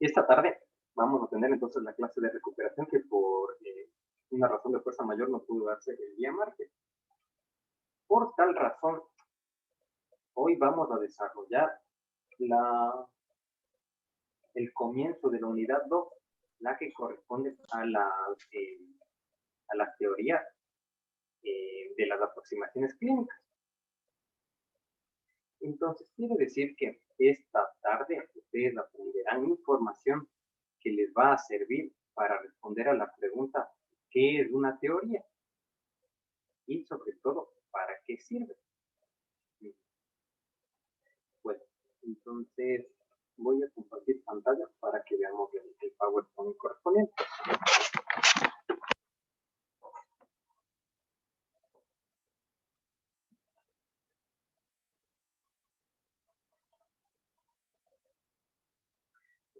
Esta tarde vamos a tener entonces la clase de recuperación que por una razón de fuerza mayor no pudo darse el día martes. Por tal razón, hoy vamos a desarrollar el comienzo de la unidad 2, la que corresponde a las teorías de las aproximaciones clínicas. Entonces, quiere decir que esta tarde ustedes aprenderán información que les va a servir para responder a la pregunta ¿qué es una teoría? Y sobre todo, ¿para qué sirve? Bueno, entonces voy a compartir pantalla para que veamos el PowerPoint correspondiente.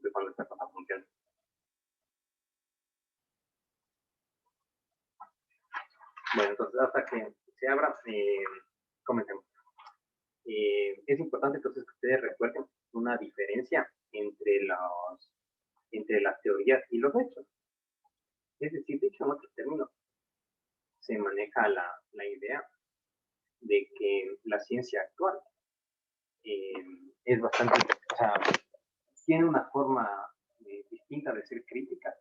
De cuando esta cosa funciona. Bueno, entonces hasta que se abra, comencemos. Es importante entonces que ustedes recuerden una diferencia entre las teorías y los hechos. Es decir, dicho en otros términos, se maneja la idea de que la ciencia actual es bastante, o sea, tiene una forma distinta de ser crítica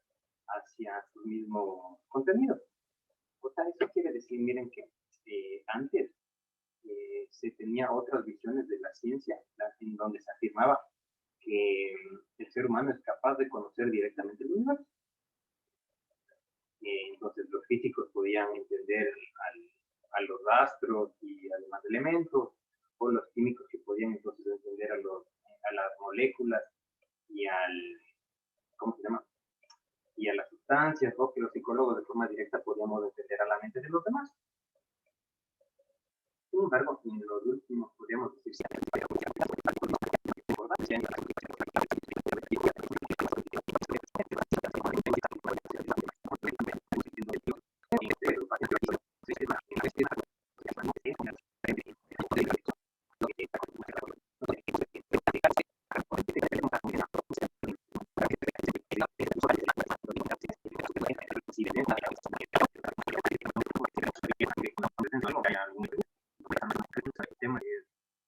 hacia sus mismos contenidos. O sea, eso quiere decir, miren que antes se tenía otras visiones de la ciencia en donde se afirmaba que el ser humano es capaz de conocer directamente el universo. Entonces los físicos podían entender a los astros y a demás elementos, o los químicos que podían entonces entender a las moléculas y ¿cómo se llama? Y a las sustancias, o que los psicólogos de forma directa podíamos entender a la mente de los demás. Sin embargo, en los últimos podríamos decir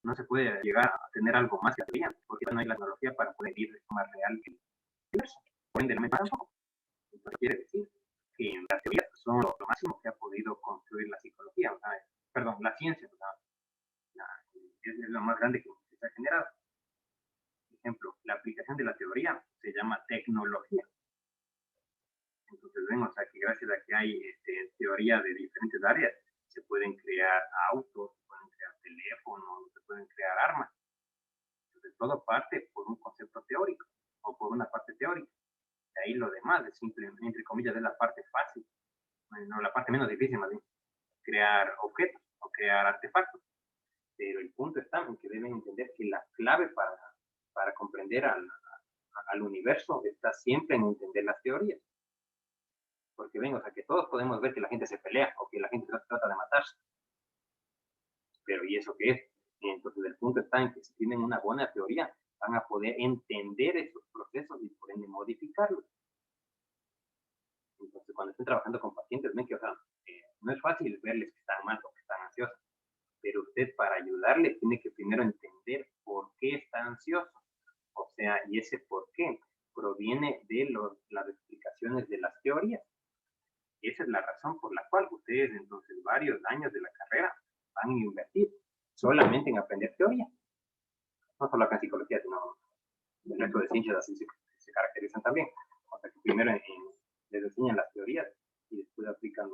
no se puede llegar a tener algo más que teoría, porque no hay la tecnología para poder ir de forma real el universo. Por ende, no me tampoco. Entonces quiere decir que las teorías son lo máximo que ha podido construir la psicología, o sea, perdón, la ciencia, o sea, es lo más grande que se ha generado. Por ejemplo, la aplicación de la teoría se llama tecnología. Entonces vemos aquí, gracias a que hay teoría de diferentes áreas, se pueden crear autos, se pueden crear teléfonos, se pueden crear armas. Entonces todo parte por un concepto teórico o por una parte teórica. De ahí lo demás es simplemente, entre comillas, de la parte fácil, no, la parte menos difícil más bien, crear objetos o crear artefactos. Pero el punto está en que deben entender que la clave para comprender al universo está siempre en entender las teorías. Porque ven, o sea, que todos podemos ver que la gente se pelea o que la gente trata de matarse. Pero ¿y eso qué es? Entonces el punto está en que si tienen una buena teoría, van a poder entender esos procesos y por ende modificarlos. Entonces cuando estén trabajando con pacientes, ven que, o sea, no es fácil verles que están mal o que están ansiosos, pero usted para ayudarle tiene que primero entender por qué está ansioso. O sea, y ese por qué proviene de las explicaciones de las teorías. Esa es la razón por la cual ustedes entonces varios años de la carrera van a invertir solamente en aprender teoría. No solo acá en psicología, sino el resto de ciencias así se caracterizan también. O sea que primero les enseñan las teorías y después aplican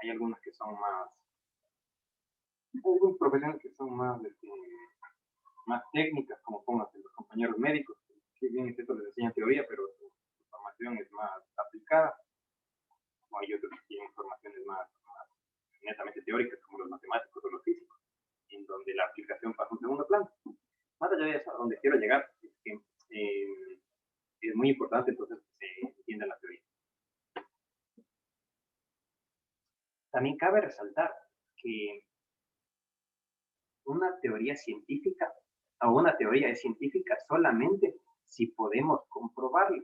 Hay algunas que son más, hay algunas profesiones que son más técnicas, como pónganse los compañeros médicos, que bien es cierto les enseñan teoría, pero su formación es más aplicada. O hay otros que tienen formaciones más netamente teóricas, como los matemáticos o los físicos, en donde la aplicación pasa a un segundo plano. Más allá de eso, a donde quiero llegar es que es muy importante entonces que se entienda la teoría. También cabe resaltar que una teoría científica o una teoría es científica solamente si podemos comprobarlo.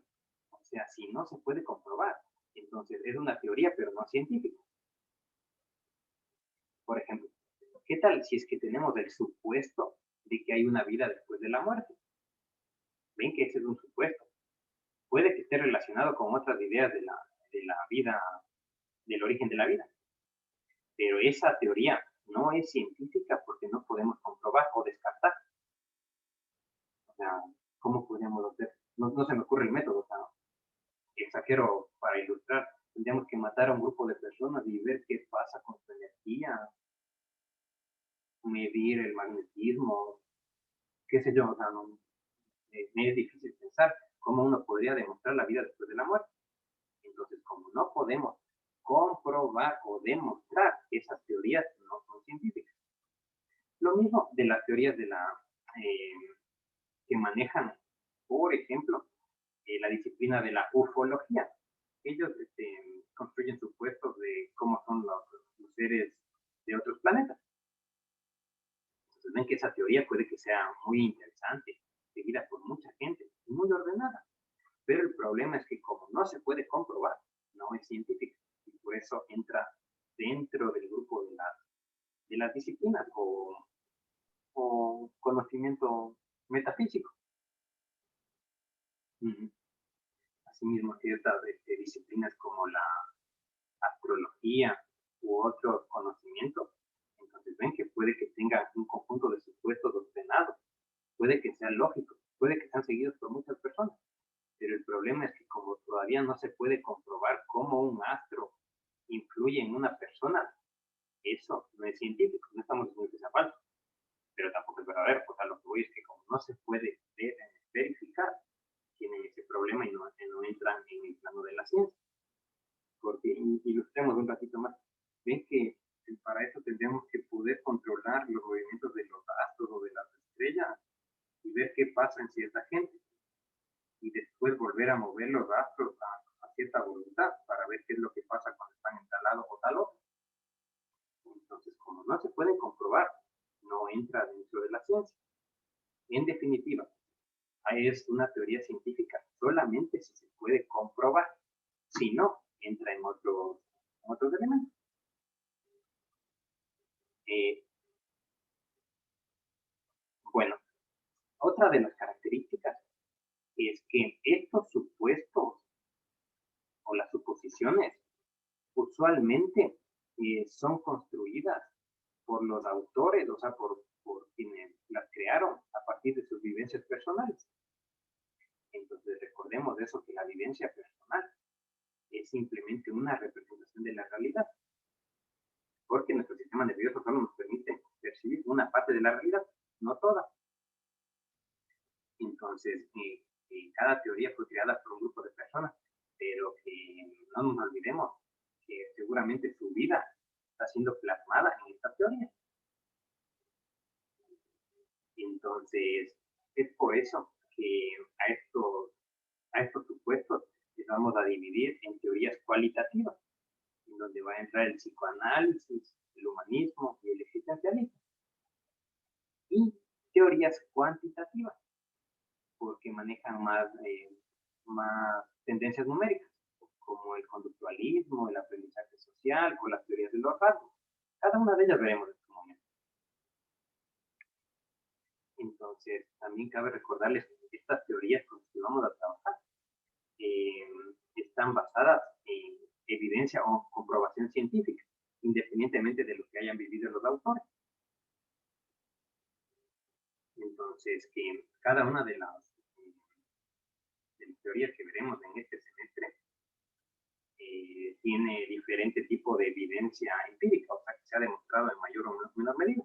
O sea, si no se puede comprobar, entonces es una teoría, pero no científica. Por ejemplo, ¿qué tal si es que tenemos el supuesto de que hay una vida después de la muerte? Ven que ese es un supuesto. Puede que esté relacionado con otras ideas de la vida, del origen de la vida, pero esa teoría no es científica porque no podemos comprobar o descartar. O sea, ¿cómo podríamos hacer? No se me ocurre el método, o sea, exagero para ilustrar. Tendríamos que matar a un grupo de personas y ver qué pasa con su energía, medir el magnetismo, qué sé yo, o sea, me es difícil pensar cómo uno podría demostrar la vida después de la muerte. Entonces, como no podemos comprobar o demostrar, esas teorías no son científicas. Lo mismo de las teorías eh, que manejan, por ejemplo, la disciplina de la ufología. Ellos construyen supuestos de cómo son los seres de otros planetas. Entonces ven que esa teoría puede que sea muy interesante, seguida por mucha gente, muy ordenada. Pero el problema es que como no se puede comprobar, no es científica. Y por eso entra dentro del grupo de las disciplinas o conocimiento metafísico. Asimismo, ciertas disciplinas como la astrología u otros conocimientos, entonces ven que puede que tengan un conjunto de supuestos ordenados, puede que sean lógicos, puede que sean seguidos por muchas personas, pero el problema es que como todavía no se puede comprobar cómo un astro influye en una persona, eso no es científico, no estamos diciendo que sea falso, pero tampoco es verdadero, o sea, lo que voy es que como no se puede verificar, tienen ese problema y no entran en el plano de la ciencia. Porque ilustremos un ratito más. Ven que para eso tendríamos que poder controlar los movimientos de los astros o de las estrellas y ver qué pasa en cierta gente y después volver a mover los astros a cierta voluntad para ver qué es lo que pasa cuando están en tal lado o tal otro. Entonces, como no se puede comprobar, no entra dentro de la ciencia. En definitiva, es una teoría científica solamente si se puede comprobar. Si no, entra en otros elementos. Eh, bueno, otra de las características es que estos supuestos o las suposiciones usualmente son construidas por los autores, o sea, por quienes las crearon a partir de sus vivencias personales. Entonces, recordemos eso, que la vivencia personal es simplemente una representación de la realidad, porque nuestro sistema nervioso solo nos permite percibir una parte de la realidad, no toda. Entonces, cada teoría fue creada por un grupo de personas, pero no nos olvidemos que seguramente su vida está siendo plasmada en esta teoría. Entonces, es por eso que a estos supuestos les vamos a dividir en teorías cualitativas, en donde va a entrar el psicoanálisis, el humanismo y el existencialismo. Y teorías cuantitativas, porque manejan más tendencias numéricas, como el conductualismo, el aprendizaje social o las teorías de los rasgos. Cada una de ellas veremos en su momento. Entonces, también cabe recordarles que estas teorías con las que vamos a trabajar están basadas en evidencia o comprobación científica, independientemente de lo que hayan vivido los autores. Entonces, que cada una de las teorías que veremos en este semestre tiene diferente tipo de evidencia empírica, o sea, que se ha demostrado en mayor o menor medida.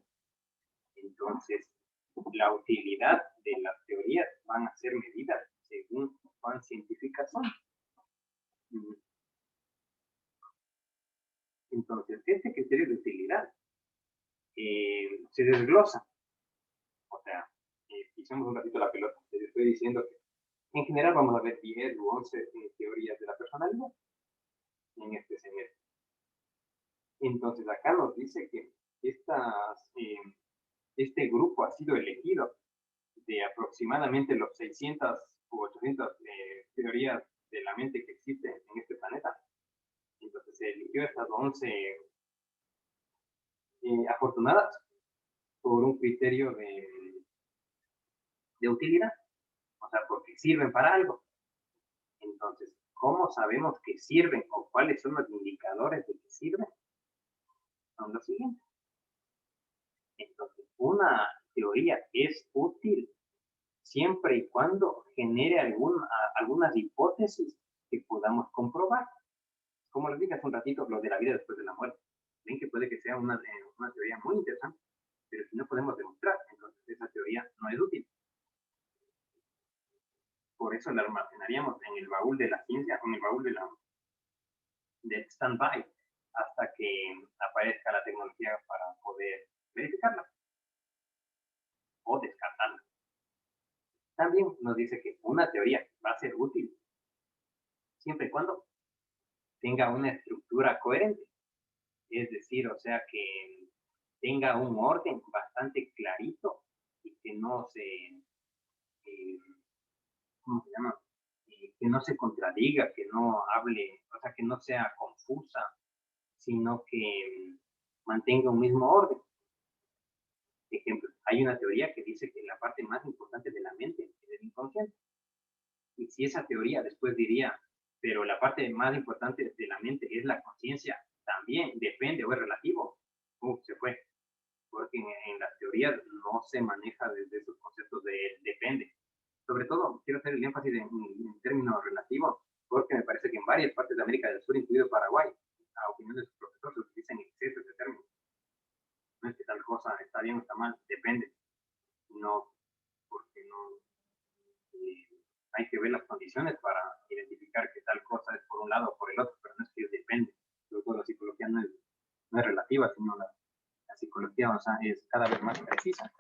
Entonces, la utilidad de las teorías van a ser medidas según cuán científicas son. Entonces, este criterio de utilidad se desglosa. O sea, pisemos un ratito la pelota. Les estoy diciendo que en general vamos a ver 10 u 11 teorías de la personalidad en este semestre. Entonces, acá nos dice que este grupo ha sido elegido de aproximadamente los 600 u 800 teorías de la mente que existen en este planeta. Entonces se eligió estas 11 afortunadas por un criterio de utilidad, o sea, porque sirven para algo. Entonces, ¿cómo sabemos que sirven o cuáles son los indicadores de que sirven? Son los siguientes. Entonces, una teoría es útil siempre y cuando genere algunas hipótesis que podamos comprobar. Como les dije hace un ratito, lo de la vida después de la muerte. Ven que puede que sea una teoría muy interesante, pero si no podemos demostrar, entonces esa teoría no es útil. Por eso la almacenaríamos en el baúl de la ciencia, en el baúl del stand-by, hasta que aparezca la tecnología para poder verificarla o descartarla. También nos dice que una teoría va a ser útil siempre y cuando tenga una estructura coherente. Es decir, o sea, que tenga un orden bastante clarito y que no se, ¿cómo se llama? Que no se contradiga, que no hable, o sea, que no sea confusa, sino que mantenga un mismo orden. Ejemplo, hay una teoría que dice que la parte más importante de la mente es el inconsciente. Y si esa teoría después diría, pero la parte más importante de la mente es la conciencia, también depende o es relativo, se fue. Porque en las teorías no se maneja desde esos conceptos de depende. Sobre todo, quiero hacer el énfasis en términos relativos, porque me parece que en varias partes de América del Sur, incluido Paraguay, a opinión de sus profesores, se utiliza en exceso ese término. No es que tal cosa está bien o está mal, depende. No, porque no hay que ver las condiciones para identificar que tal cosa es por un lado o por el otro, pero no es que depende. Luego la psicología no es relativa, sino la psicología, o sea, es cada vez más precisa.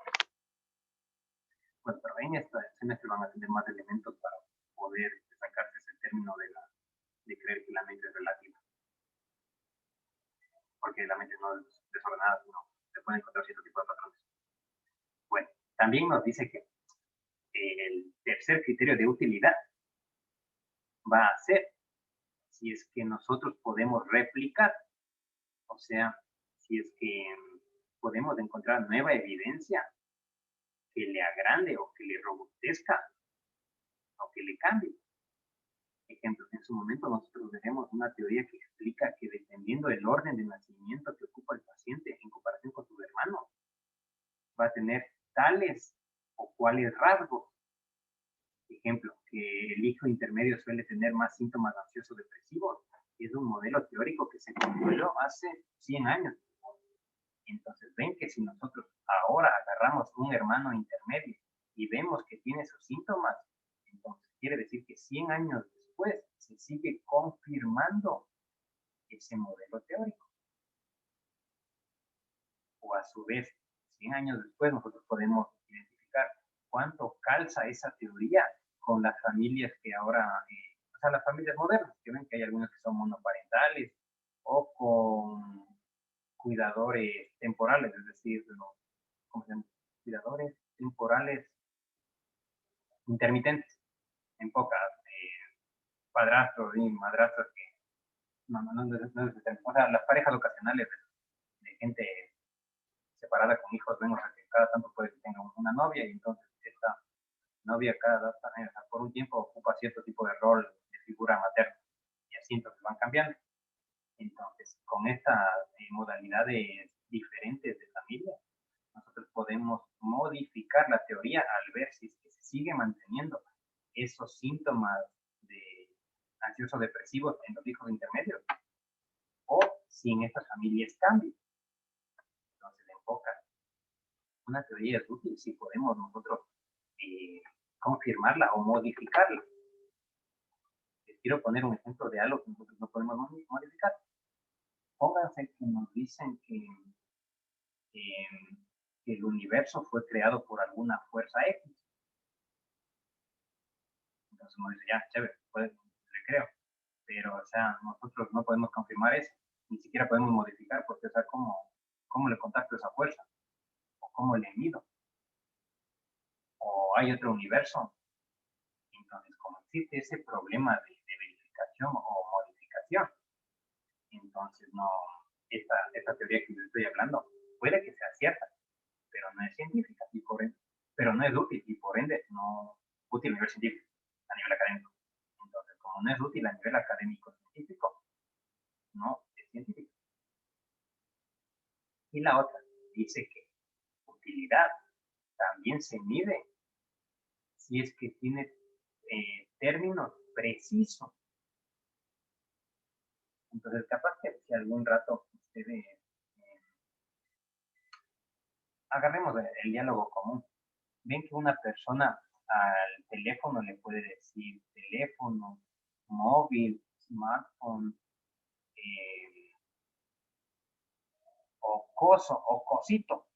Bueno, pero en esta semestre van a tener más elementos para poder sacarse ese término de creer que la mente es relativa. Porque la mente no es desordenada, sino se pueden encontrar cierto tipo de patrones. Bueno, también nos dice que el tercer criterio de utilidad va a ser si es que nosotros podemos replicar, o sea, si es que podemos encontrar nueva evidencia que le agrande o que le robustezca o que le cambie. Ejemplo, en su momento nosotros veremos una teoría que explica que dependiendo del orden de nacimiento que ocupa el paciente en comparación con sus hermanos, va a tener tales o cuales rasgos. Ejemplo, que el hijo intermedio suele tener más síntomas ansiosos depresivos. Es un modelo teórico que se construyó hace 100 años. Entonces ven que si nosotros ahora agarramos un hermano intermedio y vemos que tiene esos síntomas, entonces quiere decir que 100 años después se sigue confirmando ese modelo teórico. O a su vez, 100 años después nosotros podemos identificar cuánto calza esa teoría con las familias que ahora, o sea, las familias modernas, que ven que hay algunas que son monoparentales o con cuidadores temporales, es decir, ¿cómo se llama? Cuidadores temporales intermitentes, en pocas, padrastros y madrastras que o sea, las parejas ocasionales de gente separada con hijos, ven, o sea, que cada tanto puede que tenga una novia y entonces esta novia cada por un tiempo ocupa cierto tipo de rol de figura materna y así entonces van cambiando. Entonces, con estas modalidades diferentes de familia, nosotros podemos modificar la teoría al ver si es que se sigue manteniendo esos síntomas de ansioso depresivos en los hijos intermedios o si en estas familias cambian. Entonces, en pocas, una teoría es útil si podemos nosotros confirmarla o modificarla. Les quiero poner un ejemplo de algo que nosotros no podemos modificar. Pónganse que nos dicen que el universo fue creado por alguna fuerza X. Entonces uno dice, ya, chévere, pues le creo. Pero, o sea, nosotros no podemos confirmar eso, ni siquiera podemos modificar, porque, o sea, ¿cómo le contacto esa fuerza? ¿O cómo le mido? O hay otro universo. Entonces, como existe ese problema de verificación o modificación, entonces no, esta teoría que les estoy hablando puede que sea cierta, pero no es científica y por ende, pero no es útil y por ende no útil a nivel científico, a nivel académico. Entonces, como no es útil a nivel académico científico, no es científico. Y la otra dice que utilidad también se mide si es que tiene términos precisos. Entonces, capaz que si algún rato ustedes agarremos el diálogo común, ven que una persona al teléfono le puede decir teléfono, móvil, smartphone, eh, o coso, o cosito.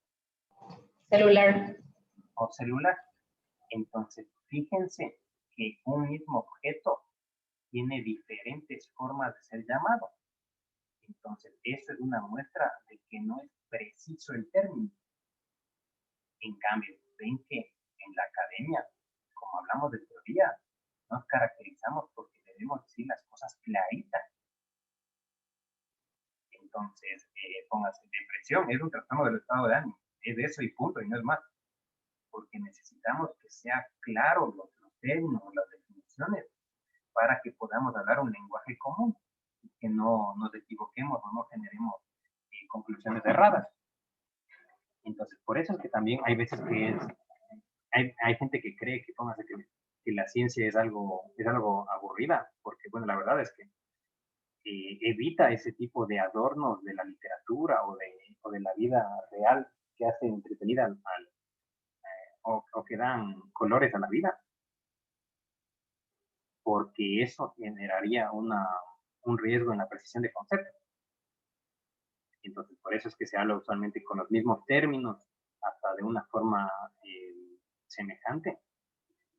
Celular. O celular. Entonces, fíjense que un mismo objeto tiene diferentes formas de ser llamado. Entonces, eso es una muestra de que no es preciso el término. En cambio, ven que en la academia, como hablamos de teoría, nos caracterizamos porque debemos decir las cosas claritas. Entonces, póngase depresión, es un trastorno del estado de ánimo, es de eso y punto, y no es más. Porque necesitamos que sea claro los términos, las definiciones, para que podamos hablar un lenguaje común y que no nos equivoquemos o no generemos conclusiones erradas. Entonces, por eso es que también hay veces que hay gente que cree que, póngase, que la ciencia es algo aburrida, porque, bueno, la verdad es que evita ese tipo de adornos de la literatura o de la vida real que hace entretenida o que dan colores a la vida, porque eso generaría un riesgo en la precisión de conceptos. Entonces, por eso es que se habla usualmente con los mismos términos, hasta de una forma semejante,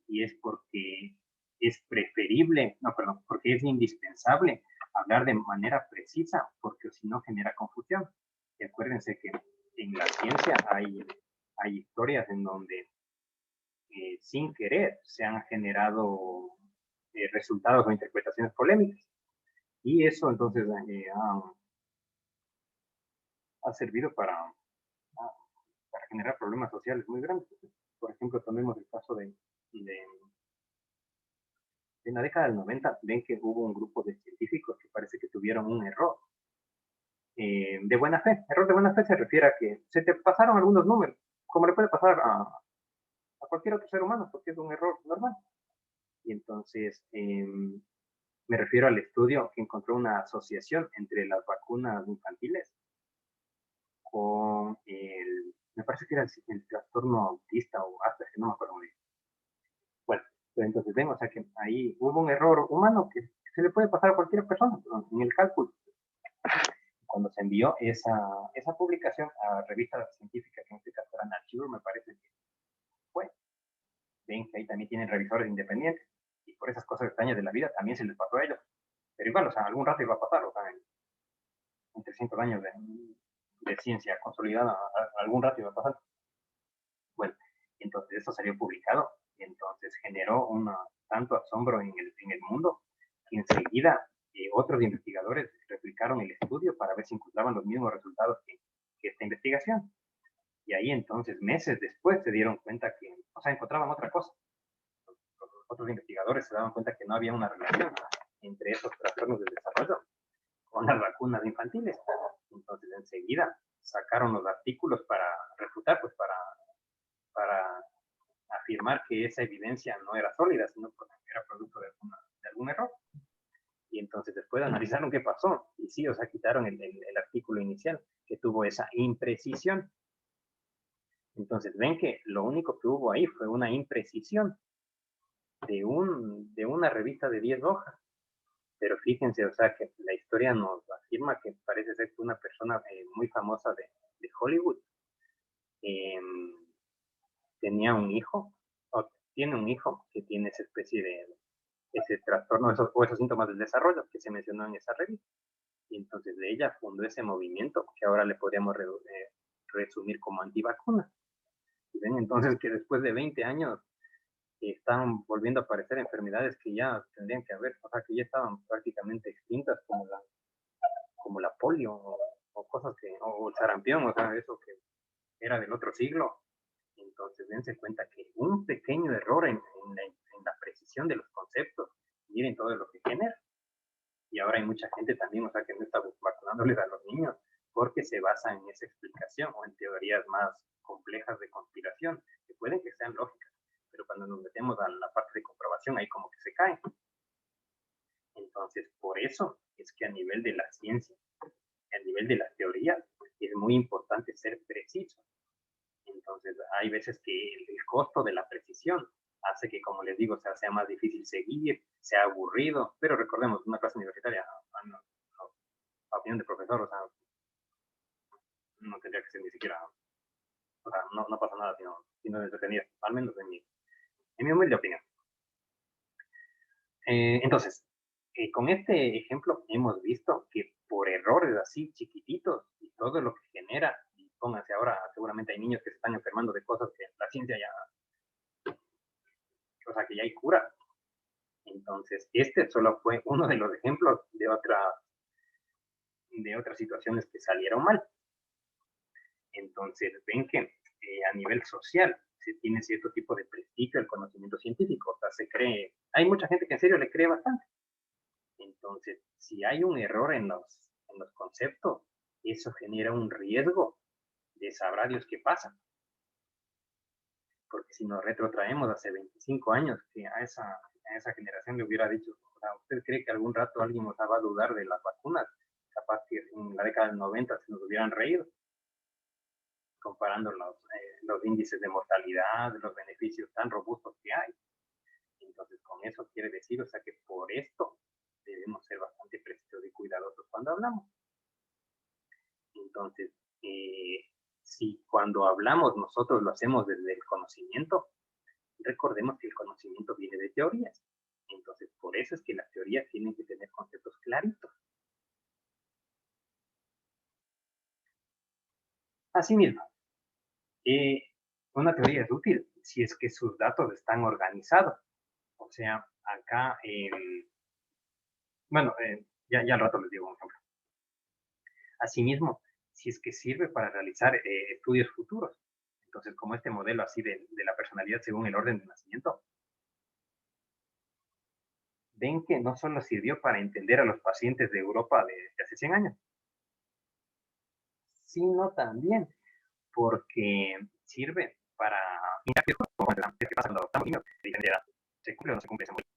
y es porque es preferible, no, perdón, porque es indispensable hablar de manera precisa, porque si no genera confusión. Y acuérdense que en la ciencia hay historias en donde sin querer se han generado resultados o interpretaciones polémicas. Y eso entonces ha servido para generar problemas sociales muy grandes. Por ejemplo, tomemos el caso de en la década del 90, ven que hubo un grupo de científicos que parece que tuvieron un error de buena fe. Error de buena fe se refiere a que se te pasaron algunos números, como le puede pasar a cualquier otro ser humano, porque es un error normal. Y entonces me refiero al estudio que encontró una asociación entre las vacunas infantiles con me parece que era el trastorno autista o Asperger, no me acuerdo muy bien. Bueno, pero entonces ven, o sea que ahí hubo un error humano que se le puede pasar a cualquier persona en el cálculo. Cuando se envió esa publicación a revista científica, que en este caso era Nature, me parece que fue, ven que ahí también tienen revisores independientes, y por esas cosas extrañas de la vida también se les pasó a ellos. Pero igual, o sea, algún rato iba a pasar, o sea, en 300 años de ciencia consolidada, algún rato iba a pasar. Bueno, entonces eso salió publicado, y entonces generó tanto asombro en el mundo, que enseguida otros investigadores replicaron el estudio para ver si encontraban los mismos resultados que esta investigación. Y ahí entonces, meses después, se dieron cuenta que, o sea, encontraban otra cosa. Los otros investigadores se daban cuenta que no había una relación entre esos trastornos del desarrollo con las vacunas infantiles. Entonces, enseguida sacaron los artículos para refutar, pues para afirmar que esa evidencia no era sólida, sino que era producto de algún error. Y entonces después analizaron qué pasó. Y sí, o sea, quitaron el artículo inicial que tuvo esa imprecisión. Entonces ven que lo único que hubo ahí fue una imprecisión de una revista de 10 hojas. Pero fíjense, o sea, que la historia nos afirma que parece ser que una persona muy famosa de Hollywood tenía un hijo, o tiene un hijo que tiene esa especie de ese trastorno o esos síntomas del desarrollo que se mencionó en esa revista. Y entonces de ella fundó ese movimiento que ahora le podríamos resumir como antivacunas. Y ven entonces que después de 20 años que estaban volviendo a aparecer enfermedades que ya tendrían que haber, o sea, que ya estaban prácticamente extintas, como la polio o cosas que, o el sarampión, o sea, eso que era del otro siglo. Entonces, dense cuenta que un pequeño error en la precisión de los conceptos, miren todo lo que genera. Y ahora hay mucha gente también, o sea, que no está vacunándoles a los niños porque se basa en esa explicación o en teorías más complejas de conspiración, que pueden que sean lógicas, pero cuando nos metemos a la parte de comprobación, ahí como que se caen. Entonces, por eso es que a nivel de la ciencia, a nivel de la teoría, es muy importante ser preciso. Entonces, hay veces que el costo de la precisión hace que, como les digo, sea más difícil seguir, sea aburrido, pero recordemos, una clase universitaria, a opinión de profesor, o sea, no tendría que ser ni siquiera, o sea, no pasa nada si no es entretenido, al menos en mi humilde opinión. Entonces, con este ejemplo hemos visto que por errores así chiquititos y todo lo que genera, y pónganse ahora, seguramente hay niños que se están enfermando de cosas que la ciencia ya, o sea, que ya hay cura. Entonces, este solo fue uno de los ejemplos de otras situaciones que salieron mal. Entonces, ven que a nivel social se tiene cierto tipo de prestigio al conocimiento científico, o sea, se cree, hay mucha gente que en serio le cree bastante. Entonces, si hay un error en los conceptos, eso genera un riesgo de sabrá Dios qué pasa. Porque si nos retrotraemos hace 25 años, que a esa generación le hubiera dicho, o sea, ¿usted cree que algún rato alguien nos va a dudar de las vacunas? Capaz que en la década del 90 se nos hubieran reído, comparando los índices de mortalidad, los beneficios tan robustos que hay. Entonces, con eso quiere decir, o sea, que por esto debemos ser bastante precisos y cuidadosos cuando hablamos. Entonces, si cuando hablamos nosotros lo hacemos desde el conocimiento, recordemos que el conocimiento viene de teorías. Entonces, por eso es que las teorías tienen que tener conceptos claritos. Asimismo, una teoría es útil si es que sus datos están organizados. O sea, acá, bueno, ya al rato les digo un ejemplo. Asimismo, si es que sirve para realizar estudios futuros. Entonces, como este modelo así de la personalidad según el orden de nacimiento, ven que no solo sirvió para entender a los pacientes de Europa de hace 100 años, sino también porque sirve para mirar qué pasa cuando adoptamos niños de diferente edad. ¿Se cumple o no se cumple ese modelo?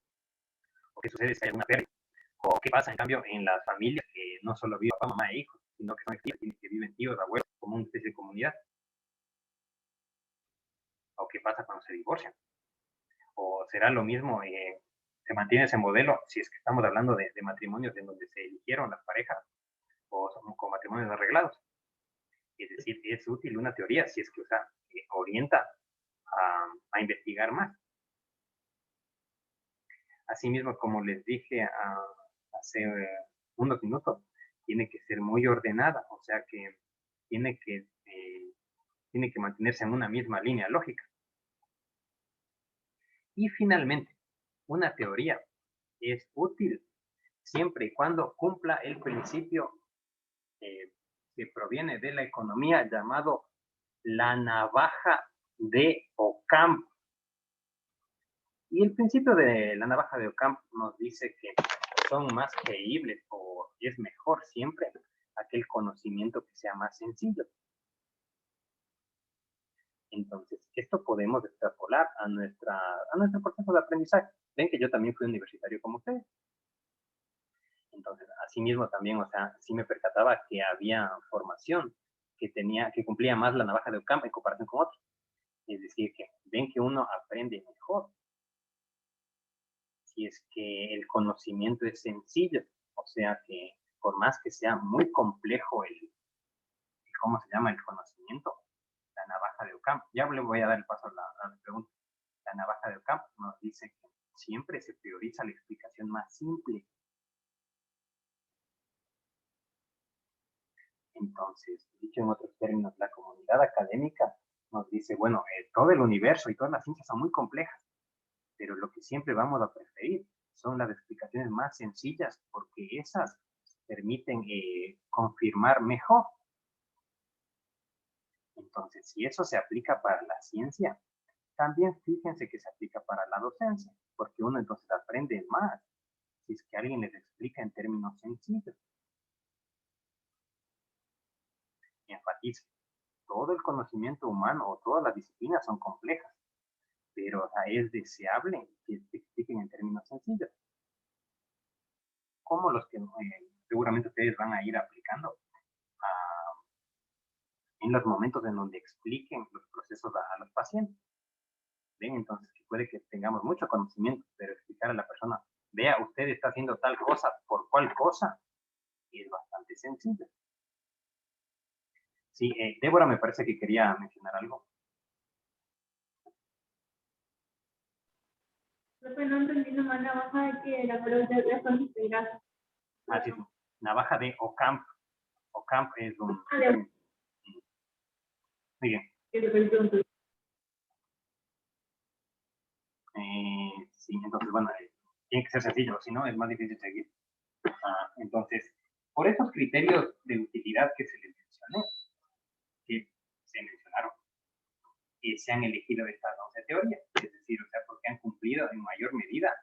¿O qué sucede si hay alguna pérdida? ¿O qué pasa, en cambio, en las familias que no solo viven papá, mamá e hijos, sino que son extensas, que viven tíos, abuelos, como una especie de comunidad? ¿O qué pasa cuando se divorcian? ¿O será lo mismo, se mantiene ese modelo si es que estamos hablando de matrimonios en donde se eligieron las parejas o son con matrimonios arreglados? Es decir, es útil una teoría si es que, o sea, orienta a investigar más. Asimismo, como les dije hace unos minutos, tiene que ser muy ordenada, o sea que tiene que, eh, tiene que mantenerse en una misma línea lógica. Y finalmente, una teoría es útil siempre y cuando cumpla el principio que proviene de la economía llamado la navaja de Occam. Y el principio de la navaja de Occam nos dice que son más creíbles o es mejor siempre aquel conocimiento que sea más sencillo. Entonces, esto podemos extrapolar a nuestro proceso de aprendizaje. Ven que yo también fui universitario como ustedes. Entonces, asimismo también, o sea, sí me percataba que había formación que cumplía más la navaja de Occam en comparación con otros. Es decir, que ven que uno aprende mejor si es que el conocimiento es sencillo. O sea que por más que sea muy complejo ¿cómo se llama? El conocimiento, la navaja de Occam. Ya le voy a dar el paso a la pregunta. La navaja de Occam nos dice que siempre se prioriza la explicación más simple. Entonces, dicho en otros términos, la comunidad académica nos dice, bueno, todo el universo y todas las ciencias son muy complejas. pero lo que siempre vamos a preferir son las explicaciones más sencillas, porque esas permiten confirmar mejor. Entonces, si eso se aplica para la ciencia, también fíjense que se aplica para la docencia, porque uno entonces aprende más si es que alguien les explica en términos sencillos. Y enfatizo, todo el conocimiento humano o todas las disciplinas son complejas, pero es deseable que se expliquen en términos sencillos, como los que seguramente ustedes van a ir aplicando en los momentos en donde expliquen los procesos a los pacientes. ¿Ven? Entonces, que puede que tengamos mucho conocimiento, pero explicar a la persona, vea, usted está haciendo tal cosa, ¿por cuál cosa? Y es bastante sencillo. Sí, Débora me parece que quería mencionar algo. Profe, no entendí nomás la baja de que era, pero ya son integras. Ah, sí, navaja de Ocamp. Ocamp es un... Muy bien. Sí, entonces, bueno, tiene que ser sencillo, si no es más difícil seguir. Entonces, por estos criterios de utilidad que se les mencionó, que se mencionaron, se han elegido estas 11 teorías, es decir, o sea, porque han cumplido en mayor medida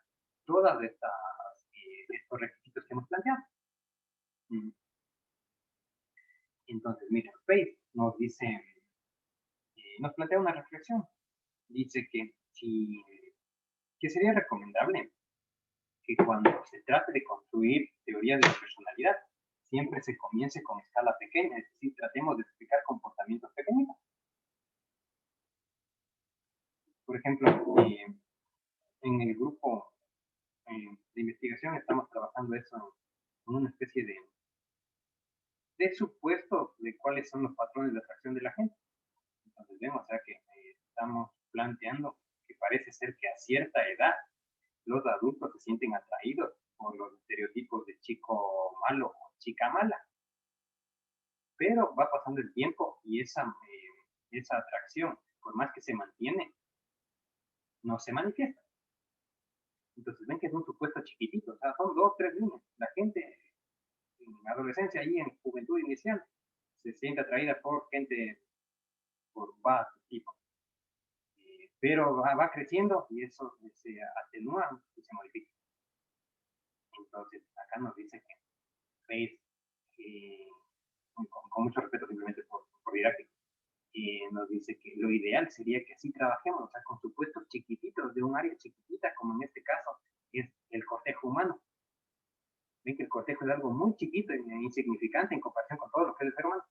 todas estos requisitos que hemos planteado. Entonces, miren, Faith nos dice, nos plantea una reflexión. Dice que sería recomendable que cuando se trate de construir teorías de la personalidad, siempre se comience con escala pequeña, es decir, tratemos de explicar comportamientos pequeños. Por ejemplo, en el grupo de investigación estamos trabajando eso en una especie de supuestos de cuáles son los patrones de atracción de la gente. Entonces vemos, o sea, que estamos planteando que parece ser que a cierta edad los adultos se sienten atraídos por los estereotipos de chico malo o chica mala. Pero va pasando el tiempo y esa atracción, por más que se mantiene, no se manifiesta. Entonces ven que es un supuesto chiquitito, o sea, son 2, 3 líneas. La gente en adolescencia y en juventud inicial se siente atraída por gente por bajo tipo. Pero va creciendo y eso se atenúa y se modifica. Entonces, acá nos dice que Faith, con mucho respeto simplemente por didáctico, nos dice que lo ideal sería que así trabajemos, o sea, con supuestos chiquititos de un área chiquitita, como en este caso es el cortejo humano. Ven que el cortejo es algo muy chiquito e insignificante en comparación con todo lo que es el ser humano.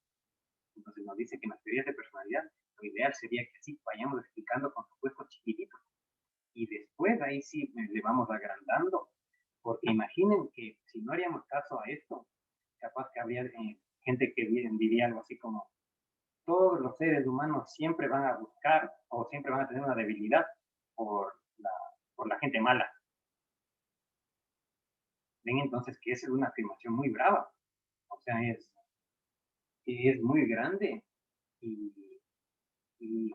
Entonces nos dice que en las teorías de personalidad lo ideal sería que así vayamos explicando con supuestos chiquititos. Y después ahí sí le vamos agrandando, porque imaginen que si no haríamos caso a esto, capaz que habría gente que diría algo así como, todos los seres humanos siempre van a buscar o siempre van a tener una debilidad por la gente mala. Ven entonces que esa es una afirmación muy brava, o sea, es muy grande y, y,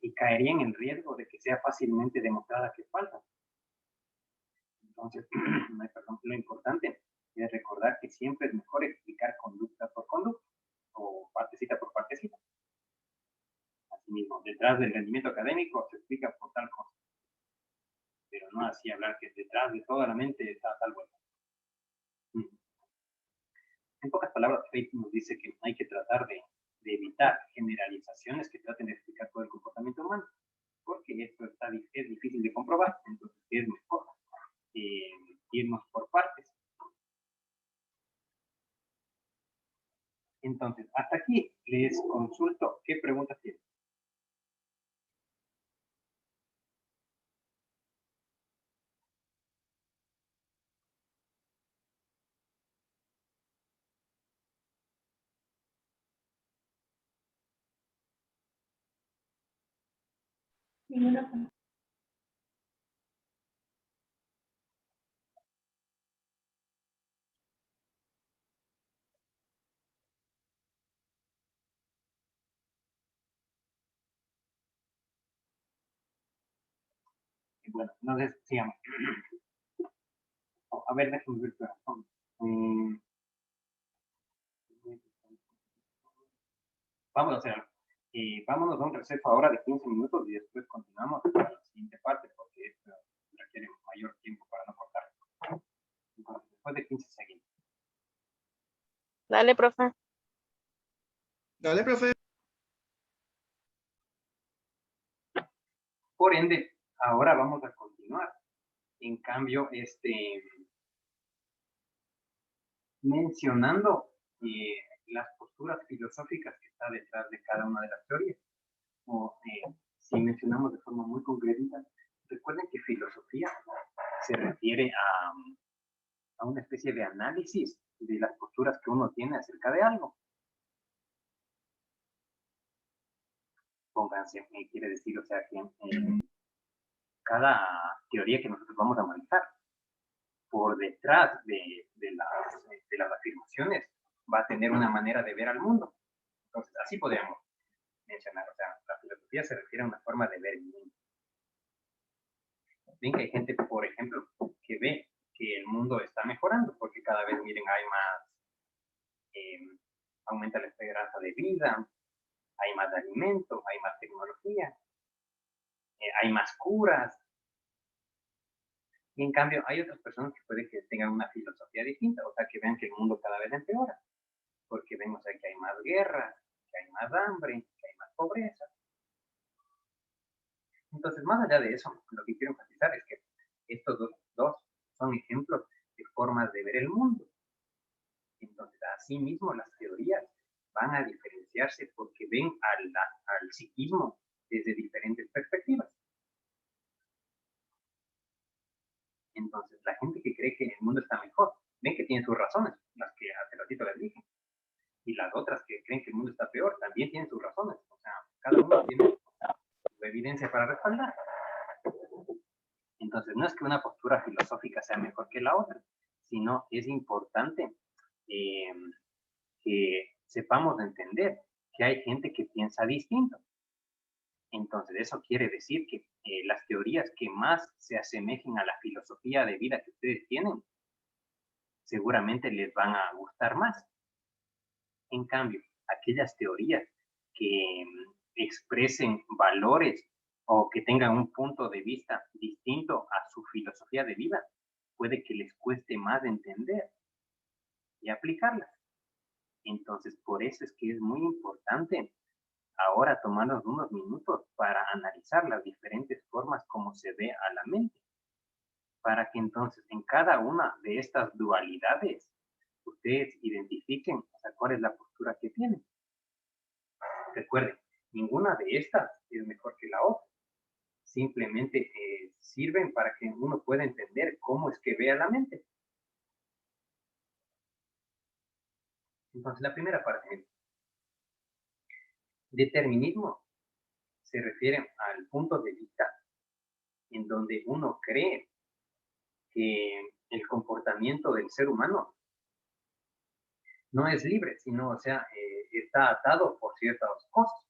y caería en el riesgo de que sea fácilmente demostrada que es falsa. Entonces, perdón, lo importante es recordar que siempre es mejor explicar conducta por conducta o partecita por partecita. Asimismo, detrás del rendimiento académico se explica por tal cosa, pero no así hablar que detrás de toda la mente está tal vuelta. En pocas palabras, Faith nos dice que hay que tratar de evitar generalizaciones que traten de explicar todo el comportamiento humano, porque esto es difícil de comprobar, entonces es mejor irnos por partes. Entonces, hasta aquí les consulto qué preguntas tienen. Ninguna. bueno, entonces, sigamos. A ver, déjenme ver. Vamos a hacer algo. Vámonos a un receso ahora de 15 minutos y después continuamos para la siguiente parte, porque esto requiere mayor tiempo para no cortar. Entonces, después de 15 seguimos. Dale, profe. Dale, profe. Por ende, ahora vamos a continuar. En cambio, mencionando las posturas filosóficas que está detrás de cada una de las teorías. O si mencionamos de forma muy concreta, recuerden que filosofía se refiere a una especie de análisis de las posturas que uno tiene acerca de algo. Pónganse, quiere decir, o sea, que cada teoría que nosotros vamos a manejar, por detrás de las afirmaciones, va a tener una manera de ver al mundo. Entonces, así podríamos mencionar, o sea, la filosofía se refiere a una forma de ver el mundo. Ven que hay gente, por ejemplo, que ve que el mundo está mejorando, porque cada vez, miren, hay más, aumenta la esperanza de vida, hay más alimento, hay más tecnología, hay más curas. Y en cambio, hay otras personas que puede que tengan una filosofía distinta, o sea, que vean que el mundo cada vez empeora, porque vemos que hay más guerra, que hay más hambre, que hay más pobreza. Entonces, más allá de eso, lo que quiero enfatizar es que estos dos son ejemplos de formas de ver el mundo. Entonces, asimismo, las teorías van a diferenciarse porque ven al psiquismo desde diferentes perspectivas. Entonces, la gente que cree que el mundo está mejor, ven que tiene sus razones, las que hace ratito les dije. Y las otras que creen que el mundo está peor, también tienen sus razones. O sea, cada uno tiene su evidencia para respaldar. Entonces, no es que una postura filosófica sea mejor que la otra, sino es importante que sepamos entender que hay gente que piensa distinto. Entonces, eso quiere decir que las teorías que más se asemejen a la filosofía de vida que ustedes tienen, seguramente les van a gustar más. En cambio, aquellas teorías que expresen valores o que tengan un punto de vista distinto a su filosofía de vida, puede que les cueste más entender y aplicarlas. Entonces, por eso es que es muy importante ahora tomarnos unos minutos para analizar las diferentes formas como se ve a la mente, para que entonces en cada una de estas dualidades ustedes identifiquen, o sea, cuál es la postura que tienen. Recuerden, ninguna de estas es mejor que la otra. Simplemente sirven para que uno pueda entender cómo es que ve a la mente. Entonces, la primera parte, determinismo, se refiere al punto de vista en donde uno cree que el comportamiento del ser humano no es libre, sino, o sea, está atado por ciertas cosas.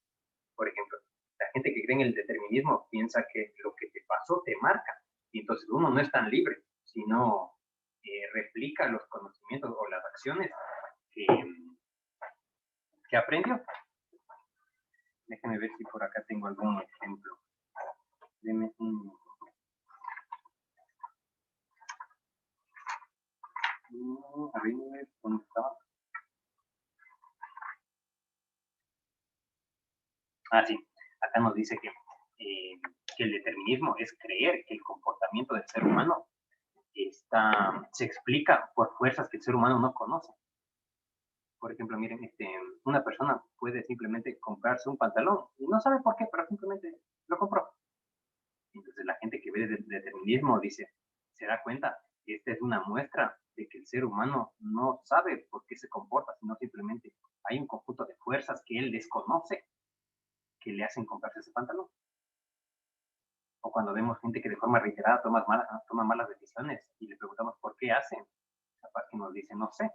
Por ejemplo, la gente que cree en el determinismo piensa que lo que te pasó te marca, y entonces uno no es tan libre, sino replica los conocimientos o las acciones que aprendió. Déjenme ver si por acá tengo algún ejemplo. Denme un... A ver, ¿dónde estaba? Ah, sí. Acá nos dice que el determinismo es creer que el comportamiento del ser humano se explica por fuerzas que el ser humano no conoce. Por ejemplo, miren, una persona puede simplemente comprarse un pantalón y no sabe por qué, pero simplemente lo compró. Entonces la gente que ve el determinismo dice, se da cuenta que esta es una muestra de que el ser humano no sabe por qué se comporta, sino simplemente hay un conjunto de fuerzas que él desconoce que le hacen comprarse ese pantalón. O cuando vemos gente que de forma reiterada toma malas decisiones y le preguntamos por qué hacen, capaz que nos dice, no sé.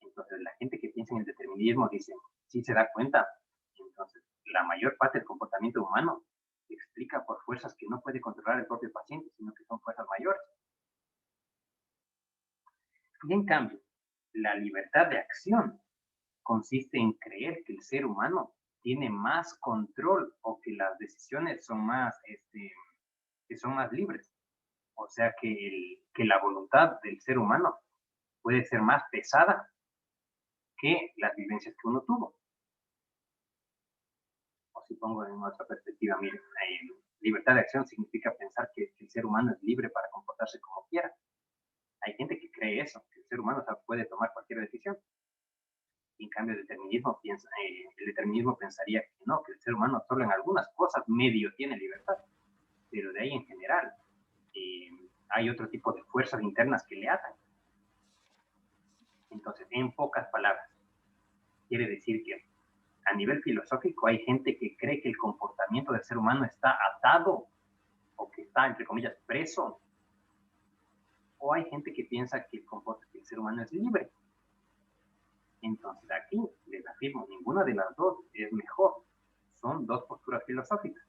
Entonces la gente que piensa en el determinismo dice, sí se da cuenta. Entonces la mayor parte del comportamiento humano se explica por fuerzas que no puede controlar el propio paciente, sino que son fuerzas mayores. Y en cambio, la libertad de acción consiste en creer que el ser humano tiene más control o que las decisiones son más, que son más libres. O sea que la voluntad del ser humano puede ser más pesada que las vivencias que uno tuvo. O si pongo en otra perspectiva, miren, libertad de acción significa pensar que el ser humano es libre para comportarse como quiera. Hay gente que cree eso, que el ser humano puede tomar cualquier decisión. En cambio, el determinismo pensaría que no, que el ser humano solo en algunas cosas medio tiene libertad, pero de ahí en general hay otro tipo de fuerzas internas que le atan. Entonces, en pocas palabras, quiere decir que a nivel filosófico hay gente que cree que el comportamiento del ser humano está atado o que está, entre comillas, preso, o hay gente que piensa que el ser humano es libre. Entonces aquí les afirmo, ninguna de las dos es mejor. Son dos posturas filosóficas.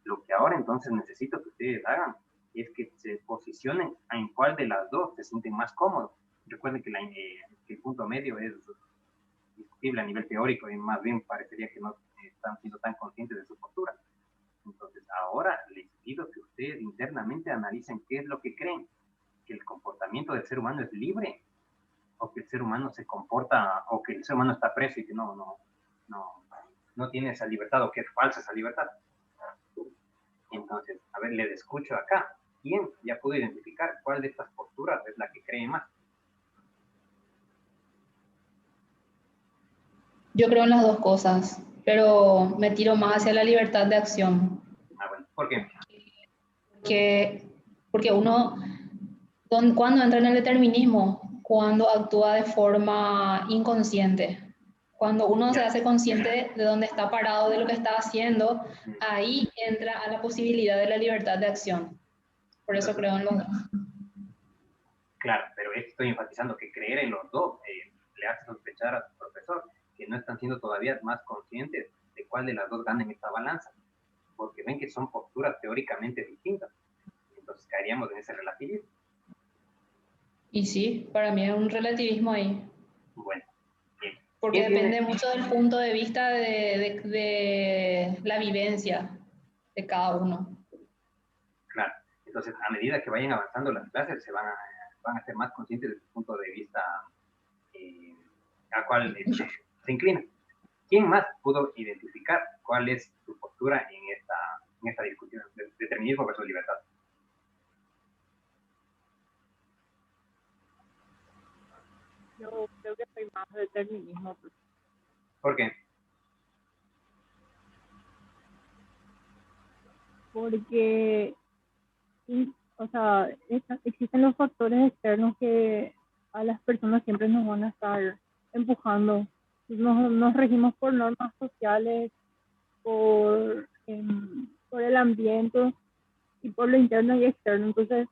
Lo que ahora entonces necesito que ustedes hagan es que se posicionen en cuál de las dos se sienten más cómodos. Recuerden que el punto medio es discutible a nivel teórico y más bien parecería que no están siendo tan conscientes de su postura. Entonces ahora les pido que ustedes internamente analicen qué es lo que creen, que el comportamiento del ser humano es libre o que el ser humano se comporta, o que el ser humano está preso y que no tiene esa libertad, o que es falsa esa libertad. Entonces, a ver, les escucho acá. ¿Quién ya pudo identificar cuál de estas posturas es la que cree más? Yo creo en las dos cosas, pero me tiro más hacia la libertad de acción. Ah, bueno, ¿por qué? Porque uno, cuando entra en el determinismo, cuando actúa de forma inconsciente, cuando uno se hace consciente de dónde está parado, de lo que está haciendo, ahí entra a la posibilidad de la libertad de acción. Por eso creo en los dos. Claro, pero estoy enfatizando que creer en los dos le hace sospechar a su profesor que no están siendo todavía más conscientes de cuál de las dos gana en esta balanza, porque ven que son posturas teóricamente distintas. Entonces caeríamos en ese relativismo. Y sí, para mí es un relativismo ahí. Bueno, bien. Porque depende mucho del punto de vista de la vivencia de cada uno. Claro, entonces a medida que vayan avanzando las clases se van a ser más conscientes de su punto de vista a cuál se inclina. ¿Quién más pudo identificar cuál es su postura en esta discusión de determinismo versus libertad? Yo creo que soy más determinismo. ¿Por qué? Porque, o sea, existen los factores externos que a las personas siempre nos van a estar empujando. Nos regimos por normas sociales, por el ambiente y por lo interno y externo. Entonces,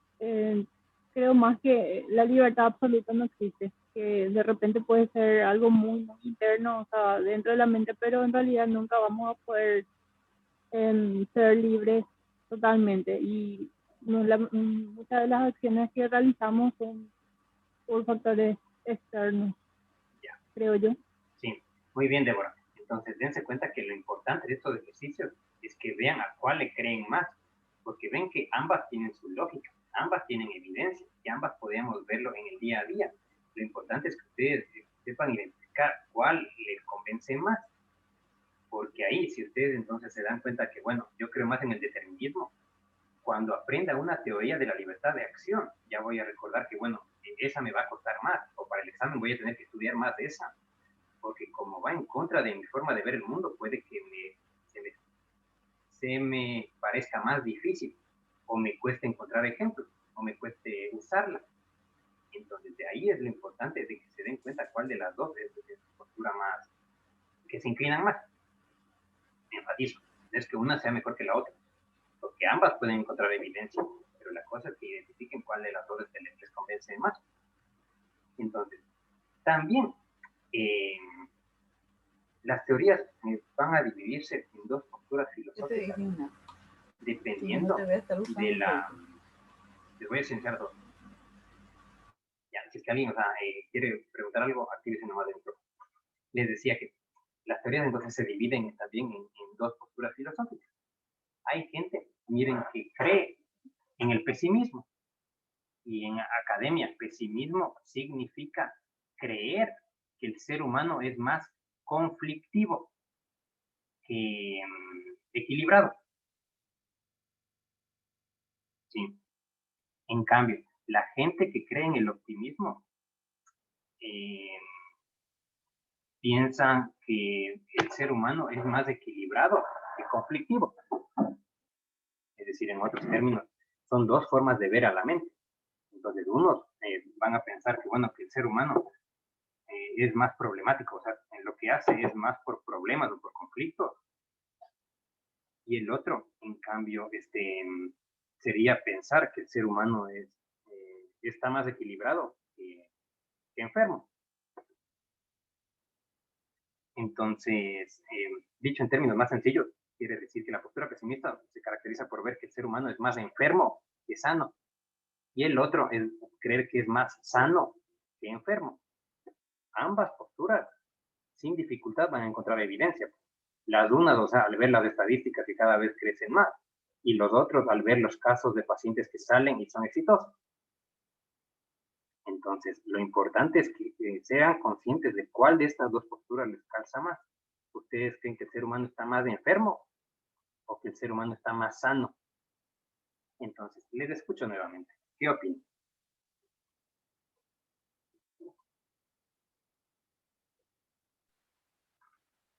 creo más que la libertad absoluta no existe, que de repente puede ser algo muy, muy interno, o sea, dentro de la mente, pero en realidad nunca vamos a poder ser libres totalmente. Y muchas de las acciones que realizamos son por factores externos, creo yo. Sí, muy bien, Débora. Entonces, dense cuenta que lo importante de estos ejercicios es que vean a cuál le creen más, porque ven que ambas tienen su lógica, ambas tienen evidencia y ambas podemos verlo en el día a día. Lo importante es que ustedes sepan identificar cuál les convence más, porque ahí, si ustedes entonces se dan cuenta que, bueno, yo creo más en el determinismo, cuando aprenda una teoría de la libertad de acción, ya voy a recordar que, bueno, esa me va a costar más, o para el examen voy a tener que estudiar más de esa, porque como va en contra de mi forma de ver el mundo, puede que se me parezca más difícil, o me cueste encontrar ejemplos, o me cueste usarla. Entonces, de ahí es lo importante de que se den cuenta cuál de las dos es la postura más, que se inclinan más. Me enfatizo, no es que una sea mejor que la otra, porque ambas pueden encontrar evidencia, pero la cosa es que identifiquen cuál de las dos les convence más. Entonces, también las teorías van a dividirse en dos posturas filosóficas dependiendo de la... Les voy a enseñar dos. Ya, si es que alguien quiere preguntar algo, actívese nomás dentro. Les decía que las teorías entonces se dividen también en dos posturas filosóficas. Hay gente, miren, que cree en el pesimismo. Y en academia, pesimismo significa creer que el ser humano es más conflictivo que equilibrado. Sí. En cambio, la gente que cree en el optimismo piensan que el ser humano es más equilibrado que conflictivo. Es decir, en otros términos, son dos formas de ver a la mente. Entonces, unos van a pensar que, bueno, que el ser humano es más problemático, o sea, en lo que hace es más por problemas o por conflictos. Y el otro, en cambio, sería pensar que el ser humano está más equilibrado que enfermo. Entonces, dicho en términos más sencillos, quiere decir que la postura pesimista se caracteriza por ver que el ser humano es más enfermo que sano. Y el otro es creer que es más sano que enfermo. Ambas posturas, sin dificultad, van a encontrar evidencia. Las unas, o sea, al ver las estadísticas que cada vez crecen más, y los otros al ver los casos de pacientes que salen y son exitosos. Entonces, lo importante es que sean conscientes de cuál de estas dos posturas les calza más. ¿Ustedes creen que el ser humano está más enfermo o que el ser humano está más sano? Entonces, les escucho nuevamente. ¿Qué opinan?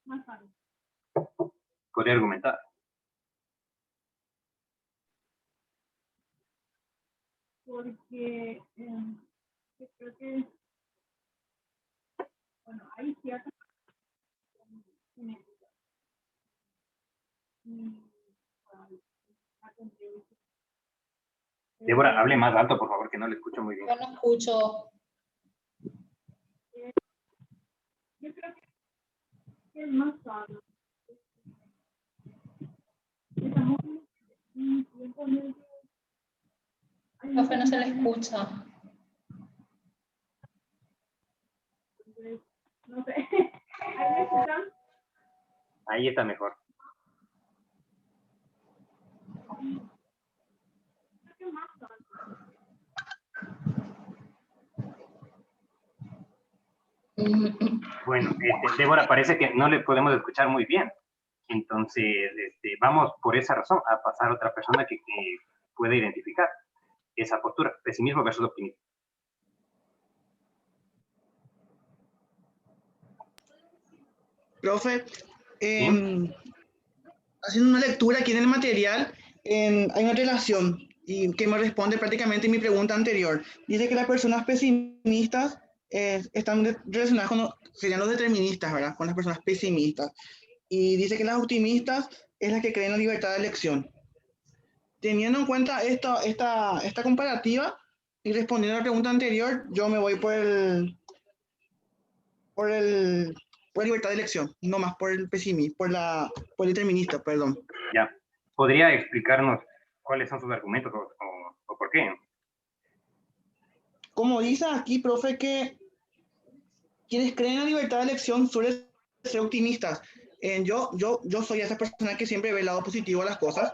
Más sano. Podría argumentar. Porque yo creo que, bueno, hay ciertas genéticas. Débora, hable más alto, por favor, que no le escucho muy bien. Yo no escucho. Yo creo que es más sano. Estamos en un tiempo en el que Profe, no se le escucha. no sé. ¿Ahí me escuchan? Ahí está mejor. Creo que es más sano. Bueno, Débora, parece que no le podemos escuchar muy bien. Entonces, vamos por esa razón a pasar a otra persona que pueda identificar esa postura, pesimismo versus optimismo. Profe, haciendo una lectura aquí en el material, hay una relación y que me responde prácticamente mi pregunta anterior. Dice que las personas pesimistas están relacionadas con, serían los deterministas, ¿verdad? Con las personas pesimistas. Y dice que las optimistas es las que creen en la libertad de elección. Teniendo en cuenta esta comparativa y respondiendo a la pregunta anterior, yo me voy por la libertad de elección, no más por el pesimismo, por el determinista, perdón. Ya. ¿Podría explicarnos cuáles son sus argumentos o por qué? Como dice aquí, profe, que quienes creen en la libertad de elección suelen ser optimistas. Yo soy esa persona que siempre ve el lado positivo a las cosas.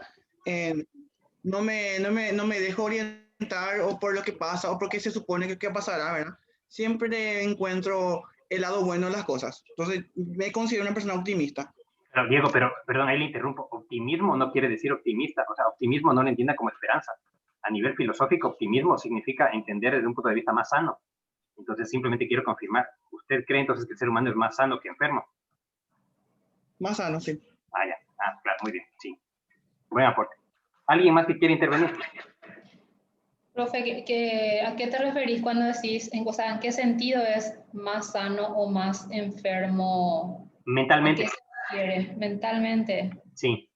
No me dejo orientar o por lo que pasa o porque se supone que pasará, ¿verdad? Siempre encuentro el lado bueno de las cosas. Entonces, me considero una persona optimista. Pero, Diego, perdón, ahí le interrumpo. Optimismo no quiere decir optimista. O sea, optimismo no lo entienda como esperanza. A nivel filosófico, optimismo significa entender desde un punto de vista más sano. Entonces, simplemente quiero confirmar. ¿Usted cree entonces que el ser humano es más sano que enfermo? Más sano, sí. Ah, ya. Ah, claro, muy bien. Sí. Buen aporte. ¿Alguien más que quiera intervenir? Profe, ¿a qué te referís cuando decís, en qué sentido es más sano o más enfermo? Mentalmente. ¿A qué se refiere? Mentalmente. Sí.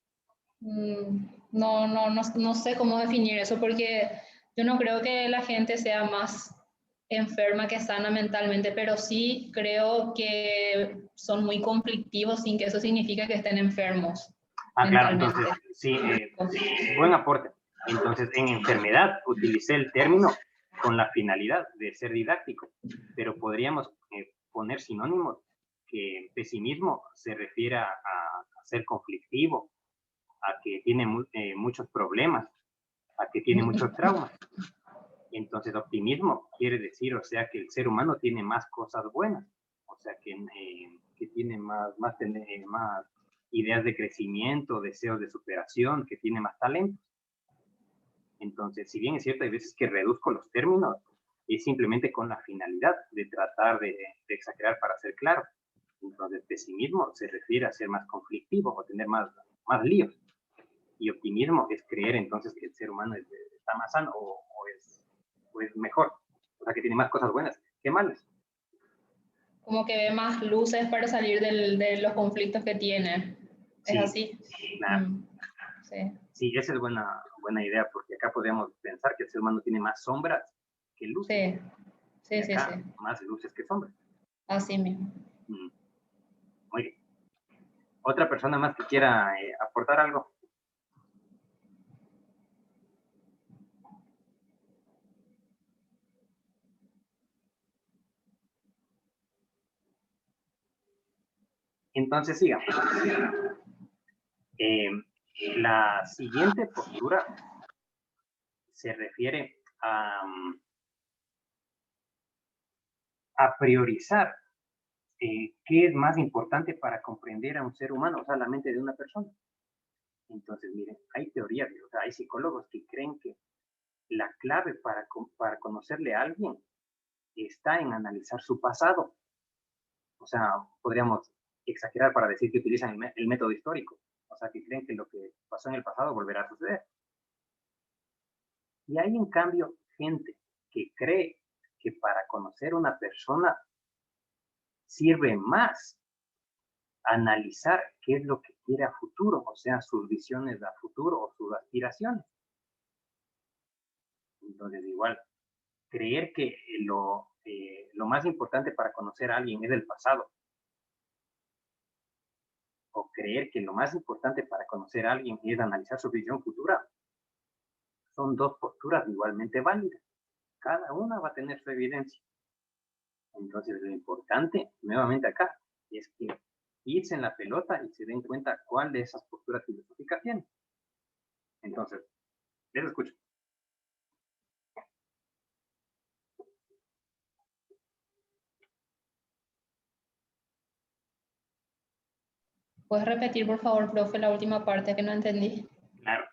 No sé cómo definir eso porque yo no creo que la gente sea más enferma que sana mentalmente, pero sí creo que son muy conflictivos sin que eso signifique que estén enfermos. Ah, claro, mentalmente. entonces, sí, buen aporte. Entonces, en enfermedad utilicé el término con la finalidad de ser didáctico, pero podríamos poner sinónimos que pesimismo se refiere a ser conflictivo, a que tiene muchos problemas, a que tiene muchos traumas. Entonces, optimismo quiere decir, o sea, que el ser humano tiene más cosas buenas, o sea, que tiene más ideas de crecimiento, deseos de superación, que tiene más talento. Entonces, si bien es cierto, hay veces que reduzco los términos, es simplemente con la finalidad de tratar de exagerar para ser claro. Entonces, pesimismo se refiere a ser más conflictivo o tener más líos. Y optimismo es creer entonces que el ser humano está más sano o es mejor. O sea, que tiene más cosas buenas que malas. Como que ve más luces para salir de los conflictos que tiene. ¿Es Sí, así? claro. Sí. Sí, esa es buena idea, porque acá podríamos pensar que el ser humano tiene más sombras que luces. Sí, Y acá, sí. más luces que sombras. Así mismo. Muy bien. ¿Otra persona más que quiera aportar algo? Entonces, sigamos. La siguiente postura se refiere a priorizar qué es más importante para comprender a un ser humano, o sea, la mente de una persona. Entonces, miren, hay teorías, o sea, hay psicólogos que creen que la clave para conocerle a alguien está en analizar su pasado. O sea, podríamos exagerar para decir que utilizan el método histórico. O sea, que creen que lo que pasó en el pasado volverá a suceder. Y hay, en cambio, gente que cree que para conocer una persona sirve más analizar qué es lo que quiere a futuro, o sea, sus visiones a futuro o sus aspiraciones. Entonces, igual, creer que lo más importante para conocer a alguien es el pasado, o creer que lo más importante para conocer a alguien es analizar su visión futura, son dos posturas igualmente válidas. Cada una va a tener su evidencia. Entonces, lo importante, nuevamente acá, es que irse en la pelota y se den cuenta cuál de esas posturas filosóficas tiene. Entonces, les escucho. ¿Puedes repetir, por favor, profe, la última parte que no entendí? Claro.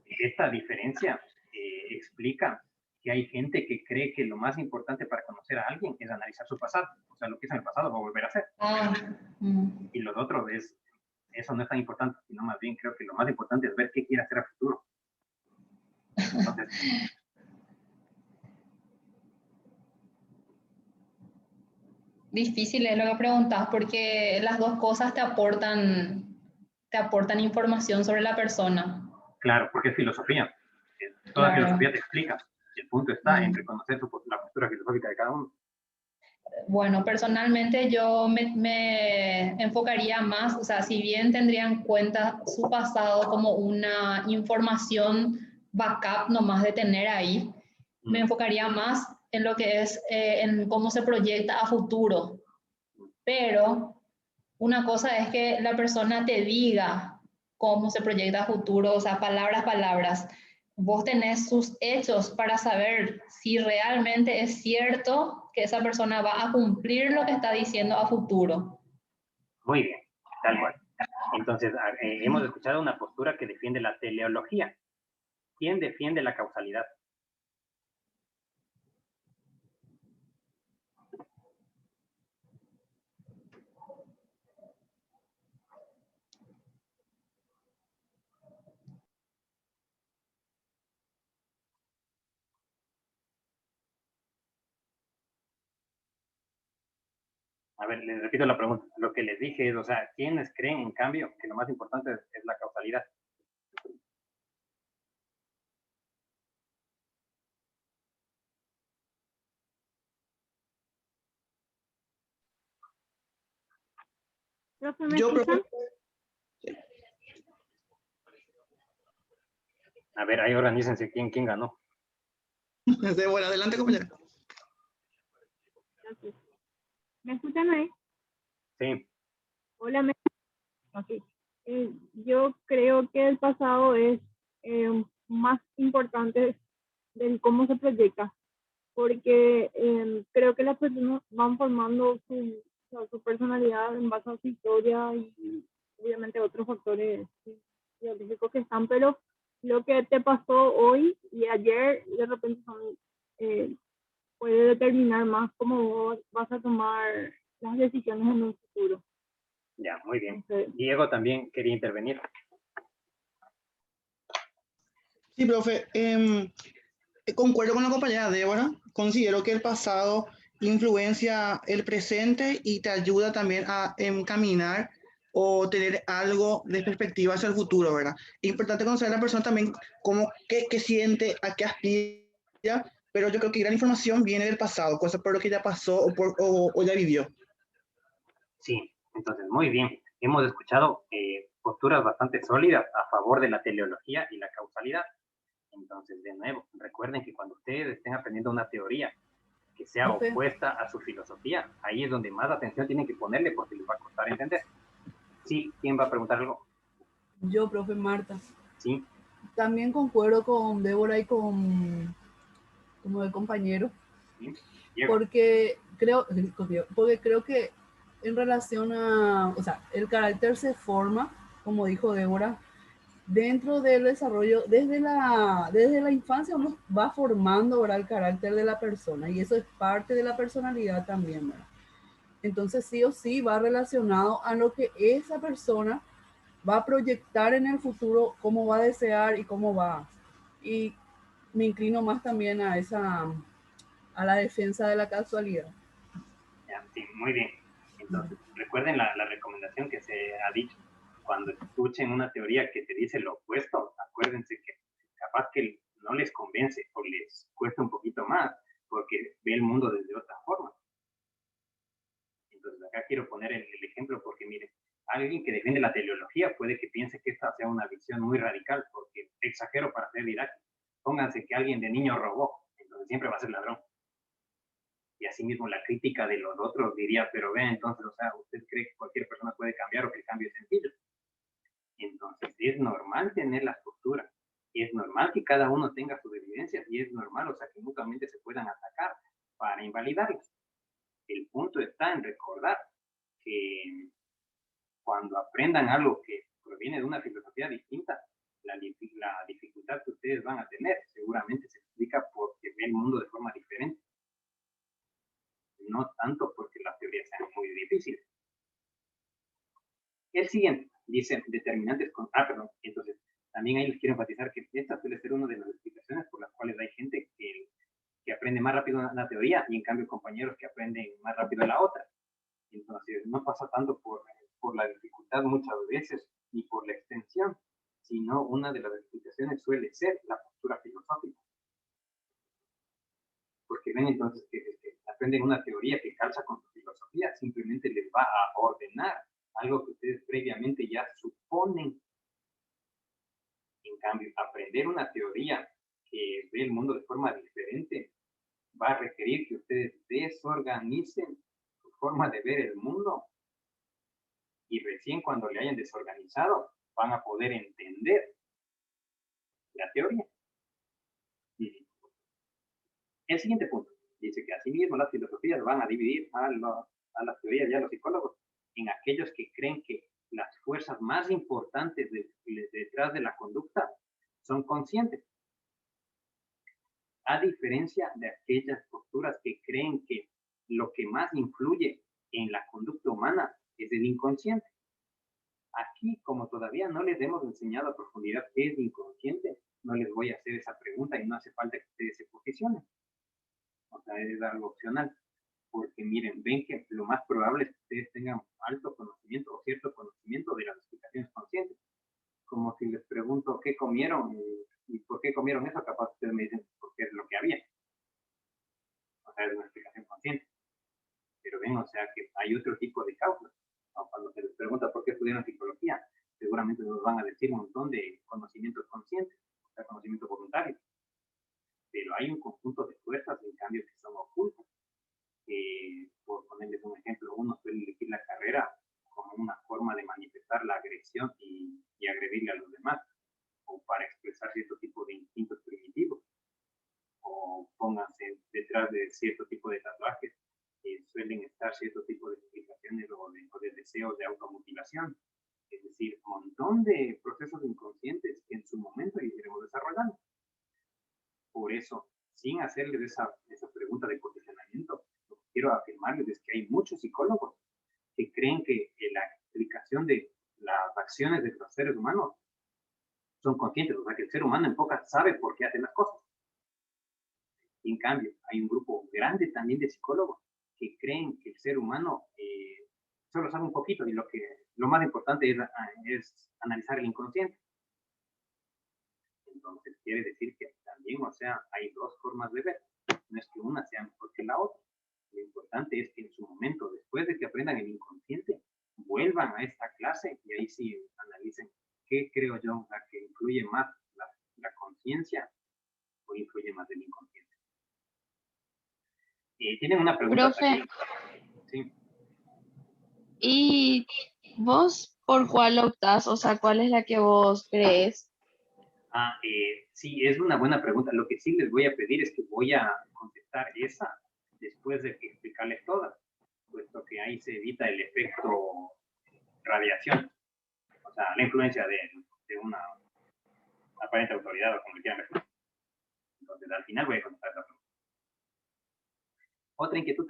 Esta diferencia explica que hay gente que cree que lo más importante para conocer a alguien es analizar su pasado. O sea, lo que hizo en el pasado va a volver a hacer. Y los otros eso no es tan importante, sino más bien creo que lo más importante es ver qué quiere hacer a futuro. Entonces, Difícil es lo que preguntas porque las dos cosas te aportan información sobre la persona. claro, porque es filosofía. Toda Claro. filosofía te explica. El punto está en reconocer la postura filosófica de cada uno. Bueno, personalmente yo me enfocaría más, o sea, si bien tendría en cuenta su pasado como una información backup nomás de tener ahí, me enfocaría más en lo que es en cómo se proyecta a futuro. Pero una cosa es que la persona te diga cómo se proyecta a futuro, o sea, palabras. Vos tenés sus hechos para saber si realmente es cierto que esa persona va a cumplir lo que está diciendo a futuro. Muy bien, tal cual. Entonces, hemos escuchado una postura que defiende la teleología. ¿Quién defiende la causalidad? A ver, les repito la pregunta. Lo que les dije es, o sea, ¿quiénes creen, en cambio, que lo más importante es la causalidad? Profe, ¿me Yo, escuchan? A ver, ahí organícense quién ganó. Débora, adelante, compañera. Gracias. ¿Me escuchan ahí? Sí, Hola, ok. Yo creo que el pasado es más importante del cómo se proyecta, porque creo que las personas van formando o sea, su personalidad en base a su historia y obviamente otros factores científicos que están, pero lo que te pasó hoy y ayer de repente eh, puede determinar más cómo vos vas a tomar las decisiones en un futuro. ya, muy bien. Entonces, Diego también quería intervenir. Sí, profe. Concuerdo con la compañera Débora. Considero que el pasado influencia el presente y te ayuda también a encaminar o tener algo de perspectiva hacia el futuro, ¿verdad? Es importante conocer a la persona también cómo, qué siente, a qué aspira, pero yo creo que gran información viene del pasado, cosas por lo que ya pasó o ya vivió. Sí, entonces, muy bien. Hemos escuchado posturas bastante sólidas a favor de la teleología y la causalidad. Entonces, de nuevo, recuerden que cuando ustedes estén aprendiendo una teoría que sea Profe. opuesta a su filosofía, ahí es donde más atención tienen que ponerle porque les va a costar entender. Sí, ¿quién va a preguntar algo? Yo, profe Marta. Sí, También concuerdo con Débora y con como el compañero, sí. Diego. porque creo que en relación a, o sea, el carácter se forma, como dijo Débora, dentro del desarrollo, desde la infancia uno va formando, ¿verdad?, el carácter de la persona y eso es parte de la personalidad también, ¿verdad? Entonces sí o sí va relacionado a lo que esa persona va a proyectar en el futuro, cómo va a desear y cómo va. Y me inclino más también a la defensa de la casualidad. Ya, sí, muy bien. Entonces, recuerden la recomendación que se ha dicho. Cuando escuchen una teoría que te dice lo opuesto, acuérdense que capaz que no les convence o les cuesta un poquito más, porque ve el mundo desde otra forma. Entonces, acá quiero poner el ejemplo porque, miren, alguien que defiende la teleología puede que piense que esta sea una visión muy radical, porque exagero para ser didáctico. Pónganse que alguien de niño robó, entonces siempre va a ser ladrón. Y asimismo la crítica de los otros diría, pero vea, entonces, o sea, ¿usted cree que cualquier persona puede cambiar o que el cambio es sencillo? Entonces, es normal tener las posturas, y es normal que cada uno tenga sus evidencias, y es normal, o sea, que mutuamente se puedan atacar para invalidarlas. El punto está en recordar que cuando aprendan algo que proviene de una filosofía distinta, la dificultad que ustedes van a tener seguramente se explica porque ven el mundo de forma diferente, no tanto porque las teorías sean muy difíciles. El siguiente dice determinantes con... perdón. Entonces, también ahí les quiero enfatizar que esta suele ser una de las explicaciones por las cuales hay gente que aprende más rápido una teoría y en cambio compañeros que aprenden más rápido la otra. Entonces, no pasa tanto por la dificultad muchas veces ni por la extensión, sino una de las explicaciones suele ser la postura filosófica. Porque ven entonces que aprenden una teoría que calza con su filosofía, simplemente les va a ordenar algo que ustedes previamente ya suponen. En cambio, aprender una teoría que ve el mundo de forma diferente va a requerir que ustedes desorganicen su forma de ver el mundo y recién cuando le hayan desorganizado van a poder entender la teoría. El siguiente punto dice que asimismo las filosofías van a dividir a las teorías y a los psicólogos en aquellos que creen que las fuerzas más importantes detrás de la conducta son conscientes, a diferencia de aquellas posturas que creen que lo que más influye en la conducta humana es el inconsciente. Aquí, como todavía no les hemos enseñado a profundidad qué es inconsciente, no les voy a hacer esa pregunta y no hace falta que ustedes se posicionen. O sea, es algo opcional. Porque miren, ven que lo más probable es que ustedes tengan alto conocimiento o cierto conocimiento de las explicaciones conscientes. Como si les pregunto qué comieron y por qué comieron eso, capaz ustedes me dicen porque es lo que había. O sea, es una explicación consciente. Pero ven, o sea, que hay otro tipo de causas. Cuando se les pregunta por qué estudiaron psicología, seguramente nos van a decir un montón de conocimientos conscientes, o sea, conocimientos 100% voluntario. Pero hay un conjunto de fuerzas, en cambio, que son ocultas. Por ponerles un ejemplo, uno suele elegir la carrera como una forma de manifestar la agresión y agredirle a los demás, o para expresar cierto tipo de instintos primitivos, o pónganse detrás de cierto tipo de tatuajes, suelen estar cierto tipo de explicaciones o de deseos de automutilación. Es decir, un montón de procesos inconscientes que en su momento iremos desarrollando. Por eso, sin hacerles esa pregunta de posicionamiento, lo que quiero afirmarles es que hay muchos psicólogos que creen que la explicación de las acciones de los seres humanos son conscientes, o sea, que el ser humano en pocas sabe por qué hace las cosas. En cambio, hay un grupo grande también de psicólogos que creen que el ser humano solo sabe un poquito y lo más importante es analizar el inconsciente. Entonces, quiere decir que también, o sea, hay dos formas de ver. No es que una sea mejor que la otra. Lo importante es que en su momento, después de que aprendan el inconsciente, vuelvan a esta clase y ahí sí analicen qué creo yo, la que influye más, la conciencia o influye más el inconsciente. Tienen una pregunta. Profe, Sí. ¿y vos por cuál optás? O sea, ¿cuál es la que vos crees? Sí, es una buena pregunta. Lo que sí les voy a pedir es que voy a contestar esa después de que explicarles todas, puesto que ahí se evita el efecto radiación, o sea, la influencia de una aparente autoridad o como le quieran ver. Entonces, al final voy a contestar la pregunta. Otra inquietud.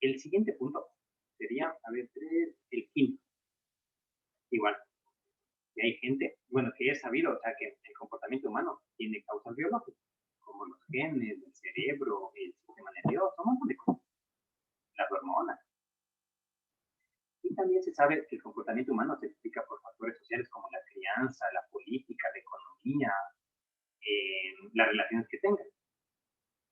El siguiente punto sería, a ver, el quinto. Igual, que hay gente, bueno, que es sabido, o sea, que el comportamiento humano tiene causas biológicas, como los genes, el cerebro, el sistema nervioso, un montón de cosas, las hormonas. Y también se sabe que el comportamiento humano se explica por factores sociales como la crianza, la política, la economía, las relaciones que tengan.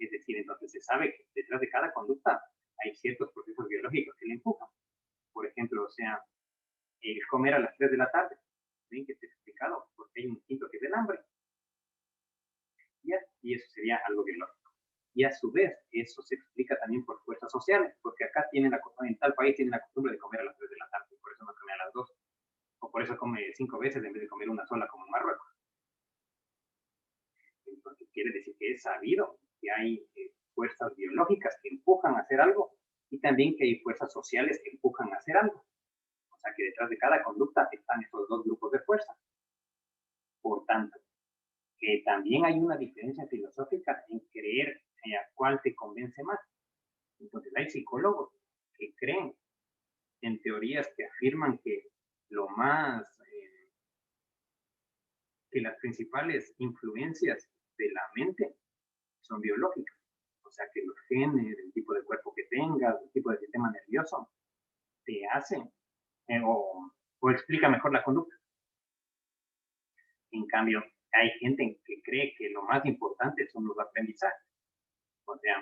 Es decir, entonces se sabe que detrás de cada conducta hay ciertos procesos biológicos que le empujan. Por ejemplo, o sea, el comer a las 3 de la tarde. ¿Ven que está explicado? Porque hay un instinto que es el hambre. Y eso sería algo biológico. Y a su vez, eso se explica también por fuerzas sociales, porque acá tienen la costumbre, en tal país tienen la costumbre de comer a las 3 de la tarde, por eso no come a las 2. O por eso come 5 veces en vez de comer una sola como en Marruecos. Entonces quiere decir que es sabido que hay fuerzas biológicas que empujan a hacer algo y también que hay fuerzas sociales que empujan a hacer algo. O sea que detrás de cada conducta están estos dos grupos de fuerza. Por tanto, que también hay una diferencia filosófica en creer a cuál te convence más. Entonces hay psicólogos que creen en teorías que afirman que que las principales influencias de la mente son biológicas. O sea que los genes, el tipo de cuerpo que tengas, el tipo de sistema nervioso, te hacen o explica mejor la conducta. En cambio, hay gente que cree que lo más importante son los aprendizajes. O sea,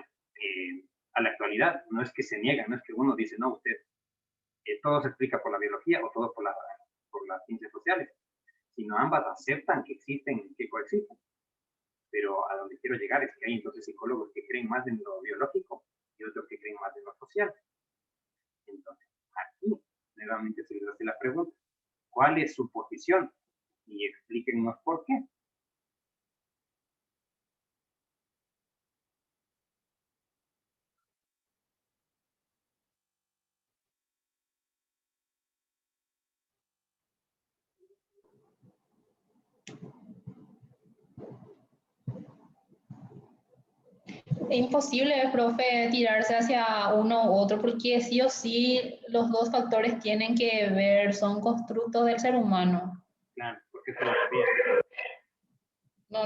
a la actualidad no es que se niega, no es que uno dice, no, usted, todo se explica por la biología o todo por las ciencias sociales, sino ambas aceptan que existen, que coexisten. Pero a donde quiero llegar es que hay entonces psicólogos que creen más en lo biológico y otros que creen más en lo social. Entonces, aquí nuevamente se les hace la pregunta, ¿cuál es su posición? Y explíquenos por qué. Es imposible, profe, tirarse hacia uno u otro porque sí o sí los dos factores tienen que ver, son constructos del ser humano. Claro, porque eso lo sabía.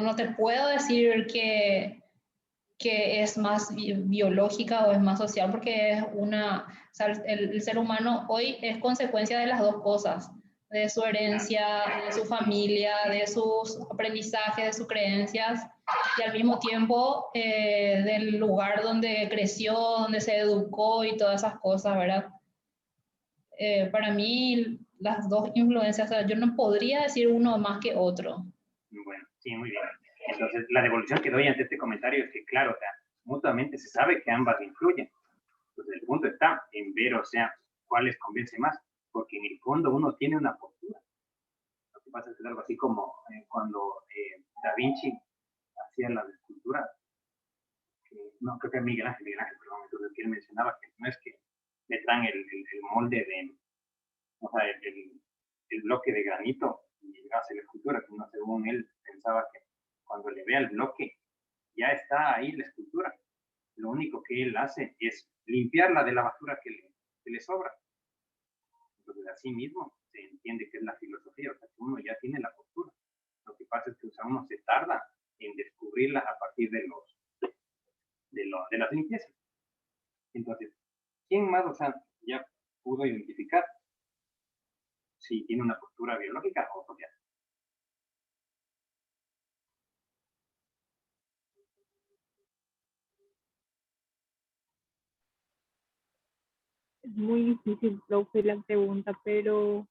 No te puedo decir que es más biológica o es más social porque es o sea, el ser humano hoy es consecuencia de las dos cosas, de su herencia, de su familia, de sus aprendizajes, de sus creencias. y al mismo tiempo del lugar donde creció, donde se educó y todas esas cosas, ¿verdad? Para mí, las dos influencias, o sea, yo no podría decir uno más que otro. Bueno, sí, muy bien. Entonces, la devolución que doy ante este comentario es que, claro, o sea, mutuamente se sabe que ambas influyen. Entonces, el punto está en ver, o sea, cuál les convence más, porque en el fondo uno tiene una postura. Lo que pasa es que es algo así como cuando Da Vinci hacía las esculturas, no, creo que Miguel Ángel, perdón, entonces que él mencionaba que no es que le dan el molde de, o sea, el bloque de granito y hace la escultura, sino según él pensaba que cuando le vea el bloque ya está ahí la escultura. Lo único que él hace es limpiarla de la basura que le sobra. Entonces, así mismo se entiende que es la filosofía, o sea, que uno ya tiene la postura. Lo que pasa es que uno se tarda en descubrirla a partir de las limpiezas. Entonces, ¿quién más, o sea, ya pudo identificar si tiene una postura biológica o social? Es muy difícil, profe, la pregunta, pero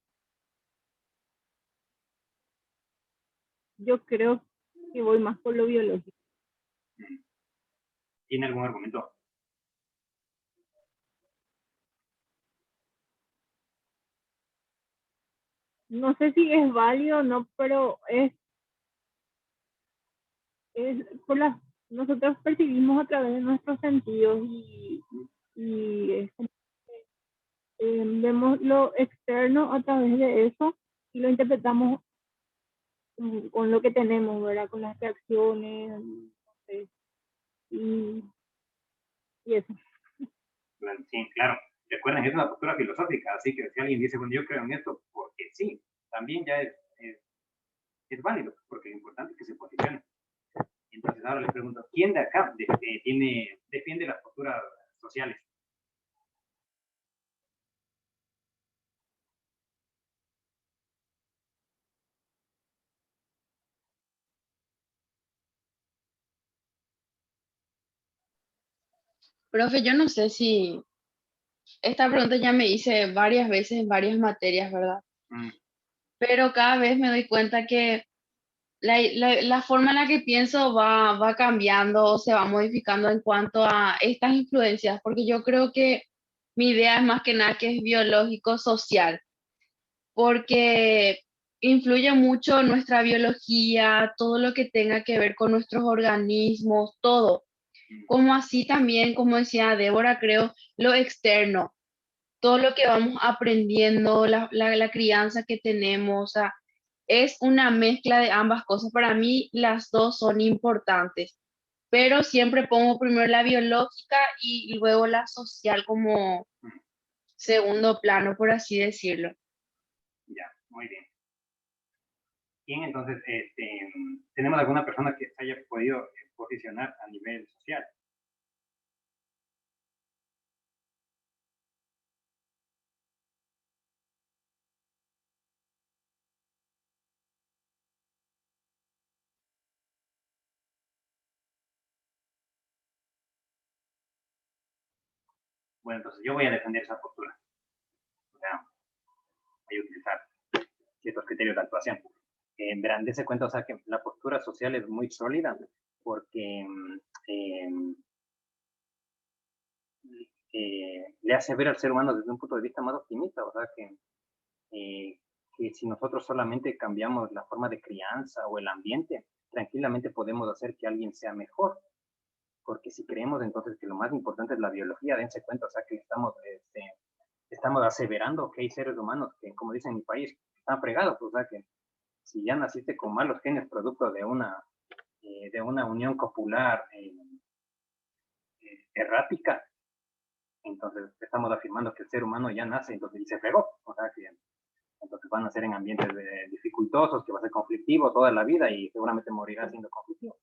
yo creo que voy más por lo biológico. ¿Tiene algún argumento? No sé si es válido o no, pero es por las, nosotros percibimos a través de nuestros sentidos y es como vemos lo externo a través de eso y lo interpretamos con lo que tenemos, ¿verdad? Con las reacciones, no sé, y, y eso. Sí, claro. Recuerden, es una postura filosófica, así que si alguien dice, bueno, yo creo en esto, porque sí, también ya es válido, porque lo importante es que se posicione. Entonces ahora les pregunto, ¿quién de acá defiende las posturas sociales? Profe, yo no sé si esta pregunta ya me hice varias veces en varias materias, ¿verdad? Mm, Pero cada vez me doy cuenta que la forma en la que pienso va cambiando o se va modificando en cuanto a estas influencias, porque yo creo que mi idea es más que nada que es biológico-social, porque influye mucho nuestra biología, todo lo que tenga que ver con nuestros organismos, todo. Como así también, como decía Débora, creo, lo externo, todo lo que vamos aprendiendo, la crianza que tenemos, o sea, es una mezcla de ambas cosas. Para mí, las dos son importantes, pero siempre pongo primero la biológica y luego la social como segundo plano, por así decirlo. ya, muy bien. ¿Quién entonces, tenemos alguna persona que se haya podido posicionar a nivel social? Bueno, entonces yo voy a defender esa postura. O sea, voy a utilizar ciertos criterios de actuación. Verán, dése cuenta, o sea, que la postura social es muy sólida porque le hace ver al ser humano desde un punto de vista más optimista, o sea, que si nosotros solamente cambiamos la forma de crianza o el ambiente, tranquilamente podemos hacer que alguien sea mejor, porque si creemos entonces que lo más importante es la biología, dense cuenta, o sea, que estamos aseverando que hay seres humanos que, como dicen en mi país, están fregados, o sea, que si ya naciste con malos genes producto de una unión copular errática, entonces estamos afirmando que el ser humano ya nace, entonces y se fregó, o sea que entonces van a ser en ambientes dificultosos, que va a ser conflictivo toda la vida y seguramente morirá siendo conflictivo.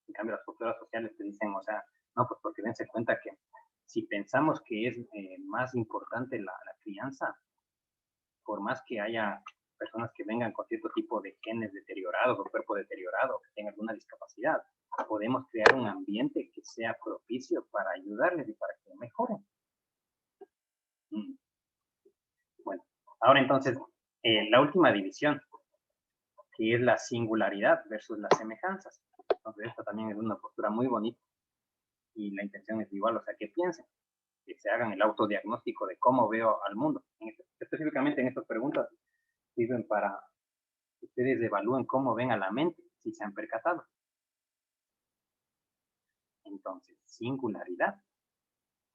En cambio, las posturas sociales te dicen, o sea, no, pues porque dense cuenta que si pensamos que es más importante la crianza, por más que haya personas que vengan con cierto tipo de genes deteriorados o cuerpo deteriorado, que tengan alguna discapacidad. Podemos crear un ambiente que sea propicio para ayudarles y para que mejoren. Bueno, ahora entonces, la última división, que es la singularidad versus las semejanzas. Entonces, esta también es una postura muy bonita y la intención es igual, o sea, que piensen, que se hagan el autodiagnóstico de cómo veo al mundo. Específicamente en estas preguntas sirven para que ustedes evalúen cómo ven a la mente, si se han percatado. Entonces, singularidad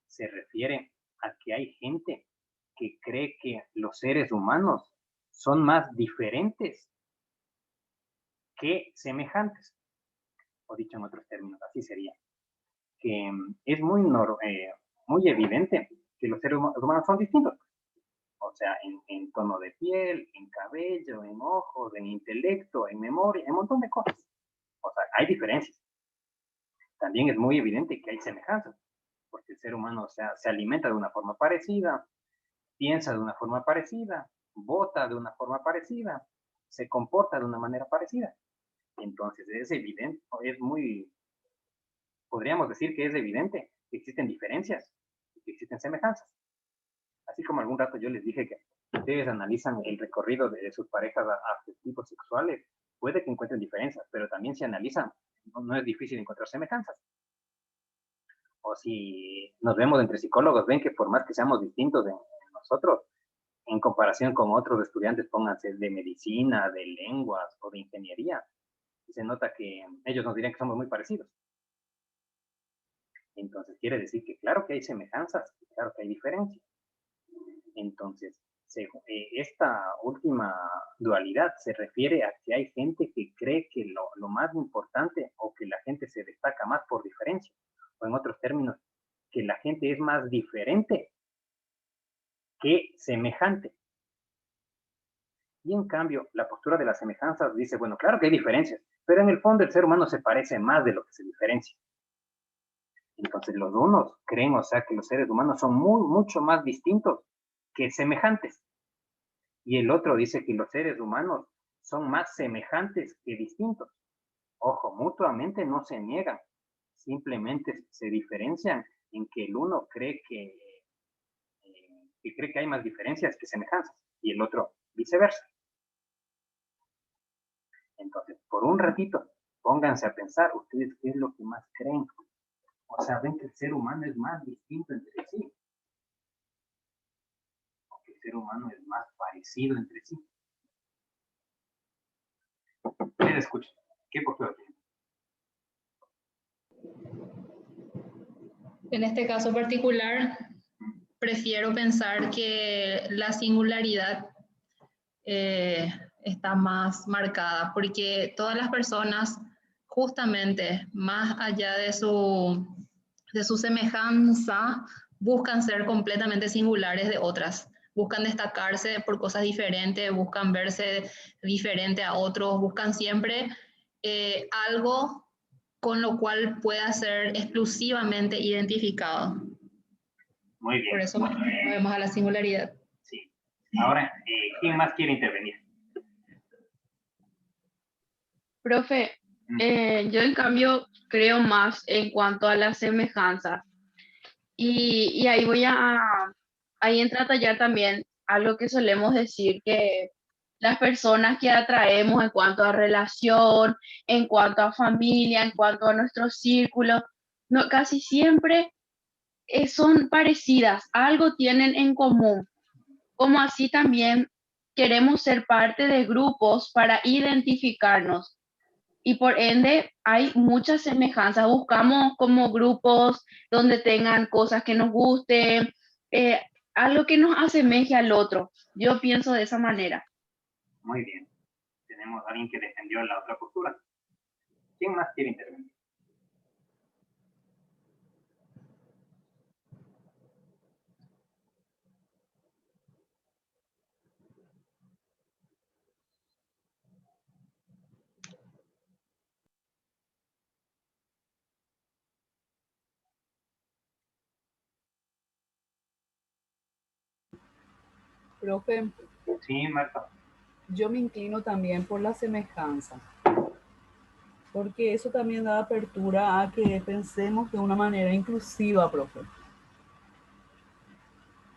se refiere a que hay gente que cree que los seres humanos son más diferentes que semejantes, o dicho en otros términos, así sería, que es muy evidente que los seres humanos son distintos, o sea, en tono de piel, en cabello, en ojos, en intelecto, en memoria, en un montón de cosas. O sea, hay diferencias. También es muy evidente que hay semejanzas, porque el ser humano, o sea, se alimenta de una forma parecida, piensa de una forma parecida, vota de una forma parecida, se comporta de una manera parecida. Entonces, es evidente, podríamos decir que es evidente que existen diferencias, que existen semejanzas. Así como algún rato yo les dije que ustedes analizan el recorrido de sus parejas afectivos sexuales, puede que encuentren diferencias, pero también si analizan, no es difícil encontrar semejanzas. O si nos vemos entre psicólogos, ven que por más que seamos distintos en nosotros, en comparación con otros estudiantes, pónganse de medicina, de lenguas o de ingeniería, se nota que ellos nos dirían que somos muy parecidos. Entonces quiere decir que claro que hay semejanzas, claro que hay diferencias. Entonces, esta última dualidad se refiere a que hay gente que cree que lo más importante o que la gente se destaca más por diferencia, o en otros términos, que la gente es más diferente que semejante. Y en cambio, la postura de las semejanzas dice, bueno, claro que hay diferencias, pero en el fondo el ser humano se parece más de lo que se diferencia. Entonces los unos creen, o sea, que los seres humanos son mucho más distintos que semejantes. Y el otro dice que los seres humanos son más semejantes que distintos. Ojo, mutuamente no se niegan, simplemente se diferencian en que el uno cree que hay más diferencias que semejanzas y el otro viceversa. Entonces, por un ratito, pónganse a pensar ustedes qué es lo que más creen. O sea, ven que el ser humano es más distinto entre sí. O que el ser humano es más parecido entre sí. Les escucho. ¿Qué postura tienen? En este caso particular, prefiero pensar que la singularidad está más marcada, porque todas las personas, justamente, más allá de su semejanza, buscan ser completamente singulares de otras. Buscan destacarse por cosas diferentes, buscan verse diferente a otros, buscan siempre algo con lo cual pueda ser exclusivamente identificado. Muy bien. Por eso movemos a la singularidad. Sí. Ahora, ¿quién más quiere intervenir? Profe, yo en cambio creo más en cuanto a las semejanzas. Y ahí entra a tallar también algo que solemos decir, que las personas que atraemos en cuanto a relación, en cuanto a familia, en cuanto a nuestro círculo, no, casi siempre son parecidas, algo tienen en común, como así también queremos ser parte de grupos para identificarnos y por ende hay muchas semejanzas. Buscamos como grupos donde tengan cosas que nos gusten, eh, algo que nos asemeje al otro. Yo pienso de esa manera. Muy bien. Tenemos a alguien que defendió la otra postura. ¿Quién más quiere intervenir? Profe, Sí, Marta. yo me inclino también por la semejanza, porque eso también da apertura a que pensemos de una manera inclusiva, profe,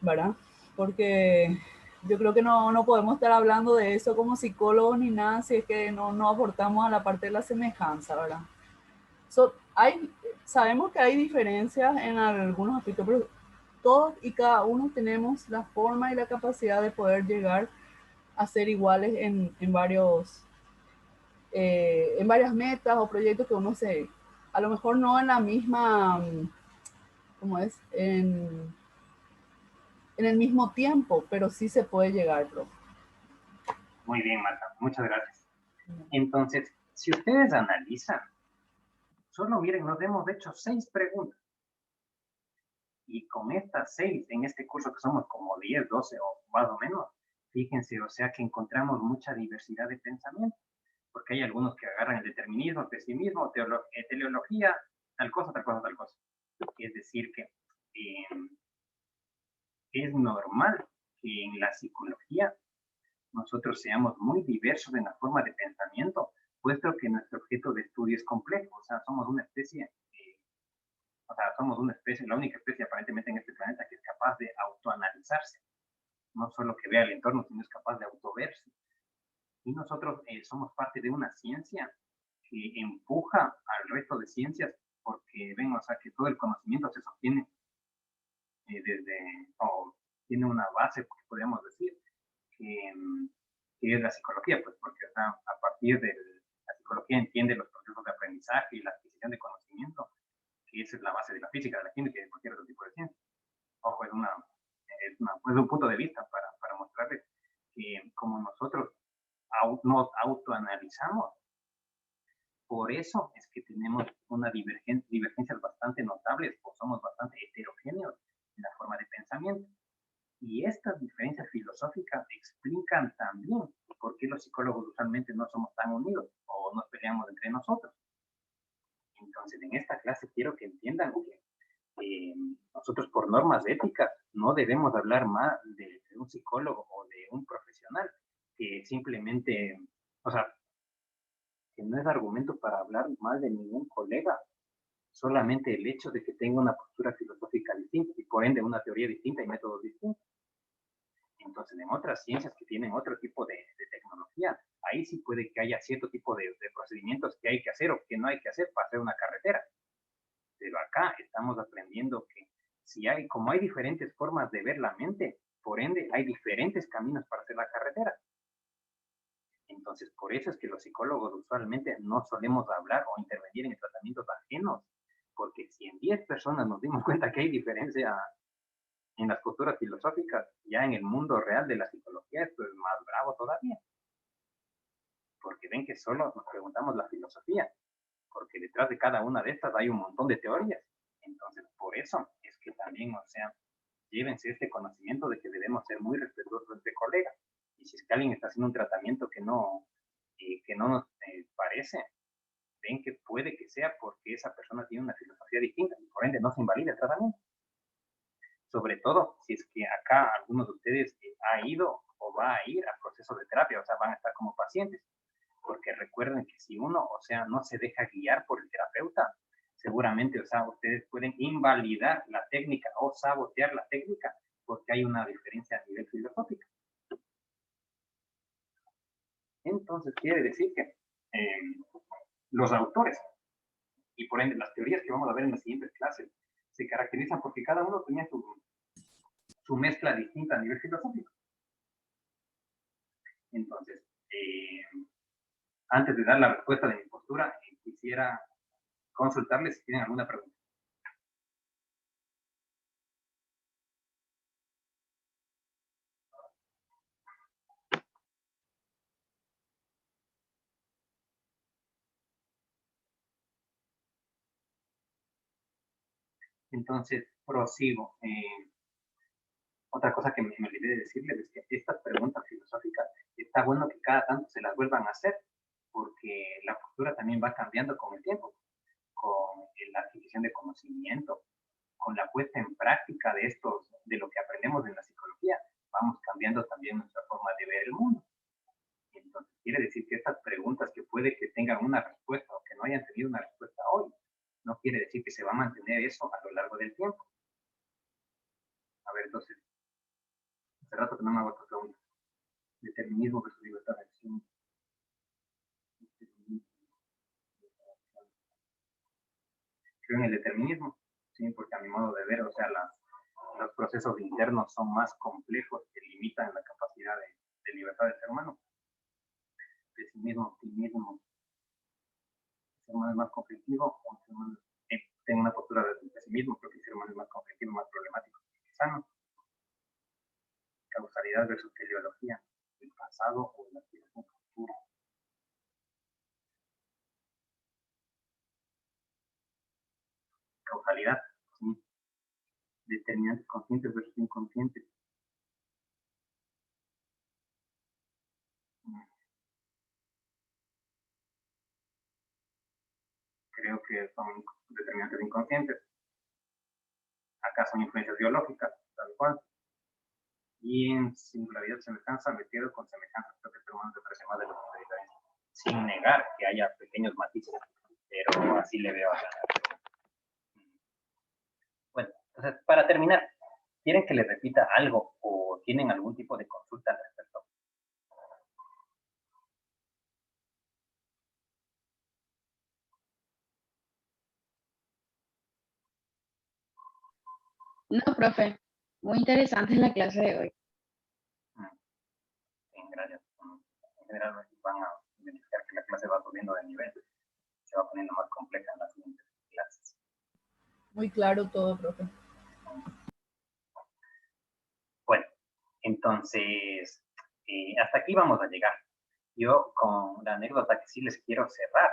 ¿verdad? Porque yo creo que no podemos estar hablando de eso como psicólogos ni nada si es que no aportamos a la parte de la semejanza, ¿verdad? Sabemos que hay diferencias en algunos aspectos, pero todos y cada uno tenemos la forma y la capacidad de poder llegar a ser iguales en varias metas o proyectos que uno a lo mejor no en la misma, ¿cómo es? En el mismo tiempo, pero sí se puede llegar, profe. Muy bien, Marta, muchas gracias. Entonces, si ustedes analizan, solo miren, nos hemos hecho 6 preguntas. Y con estas 6, en este curso que somos como 10, 12 o más o menos, fíjense, o sea que encontramos mucha diversidad de pensamiento, porque hay algunos que agarran el determinismo, el pesimismo, teleología, tal cosa, tal cosa, tal cosa. Es decir, que es normal que en la psicología nosotros seamos muy diversos en la forma de pensamiento, puesto que nuestro objeto de estudio es complejo, o sea, somos una especie, la única especie aparentemente en este planeta que es capaz de autoanalizarse, no solo que vea el entorno, sino es capaz de autoverse. Y nosotros somos parte de una ciencia que empuja al resto de ciencias, porque ven, o sea, que todo el conocimiento se sostiene o tiene una base, podríamos decir, que, que es la psicología, pues porque o sea, a partir de la psicología entiende los procesos de aprendizaje y la adquisición de conocimiento, que esa es la base de la física, de la química y de cualquier otro tipo de ciencia. Ojo, es un punto de vista para mostrarles que como nosotros nos autoanalizamos, por eso es que tenemos una divergencias bastante notables, o somos bastante heterogéneos en la forma de pensamiento. Y estas diferencias filosóficas explican también por qué los psicólogos usualmente no somos tan unidos o nos peleamos entre nosotros. Entonces, en esta clase quiero que entiendan que nosotros por normas éticas no debemos hablar más de un psicólogo o de un profesional que simplemente, o sea, que no es argumento para hablar mal de ningún colega, solamente el hecho de que tenga una postura filosófica distinta y por ende una teoría distinta y métodos distintos. Entonces, en otras ciencias que tienen otro tipo de tecnología, ahí sí puede que haya cierto tipo de procedimientos que hay que hacer o que no hay que hacer para hacer una carretera. Pero acá estamos aprendiendo que como hay diferentes formas de ver la mente, por ende hay diferentes caminos para hacer la carretera. Entonces, por eso es que los psicólogos usualmente no solemos hablar o intervenir en tratamientos ajenos, porque si en 10 personas nos dimos cuenta que hay diferencia en las posturas filosóficas, ya en el mundo real de la psicología esto es más bravo todavía, porque ven que solo nos preguntamos la filosofía, porque detrás de cada una de estas hay un montón de teorías. Entonces, por eso es que también, o sea, llévense este conocimiento de que debemos ser muy respetuosos de colegas. Y si es que alguien está haciendo un tratamiento que no nos parece, ven que puede que sea porque esa persona tiene una filosofía distinta y por ende no se invalida el tratamiento. Sobre todo si es que acá algunos de ustedes ha ido o va a ir a procesos de terapia, o sea, van a estar como pacientes. Porque recuerden que si uno, o sea, no se deja guiar por el terapeuta, seguramente, o sea, ustedes pueden invalidar la técnica o sabotear la técnica porque hay una diferencia a nivel filosófico. Entonces, quiere decir que los autores y por ende las teorías que vamos a ver en las siguientes clases se caracterizan porque cada uno tenía su mezcla distinta a nivel filosófico. Entonces, antes de dar la respuesta de mi postura, quisiera consultarles si tienen alguna pregunta. Entonces, prosigo. Otra cosa que me olvidé de decirles es que estas preguntas filosóficas está bueno que cada tanto se las vuelvan a hacer, porque la postura también va cambiando con el tiempo, con la adquisición de conocimiento, con la puesta en práctica de lo que aprendemos en la psicología, vamos cambiando también nuestra forma de ver el mundo. quiere decir que estas preguntas que puede que tengan una respuesta o que no hayan tenido una respuesta hoy, no quiere decir que se va a mantener eso a lo largo del tiempo. A ver, entonces, hace rato que no me hago esta pregunta. Determinismo versus libertad de acción. Creo en el determinismo, sí, porque a mi modo de ver, o sea, los procesos internos son más complejos que limitan la capacidad de libertad del ser humano. Pesimismo, optimismo, el ser humano es más conflictivo, o el ser humano, tengo una postura de pesimismo, porque el ser humano es más conflictivo, más problemático que sano. Causalidad versus teleología, el pasado o la futura. Causalidad, sí. Determinantes conscientes versus inconscientes. Creo que son determinantes inconscientes. Acá son influencias biológicas, tal cual. Y en singularidad, semejanza, me quedo con semejanza. Creo que el ser humano se parece más de lo que se diferencia. Sin negar que haya pequeños matices, pero así le veo a la... Bueno, entonces, para terminar, ¿quieren que les repita algo o tienen algún tipo de consulta al respecto? No, profe, muy interesante la clase de hoy. Gracias. En general van a identificar que la clase va subiendo de nivel, se va poniendo más compleja en las siguientes clases. Muy claro todo, profe. Bueno, entonces, hasta aquí vamos a llegar. Yo con la anécdota que sí les quiero cerrar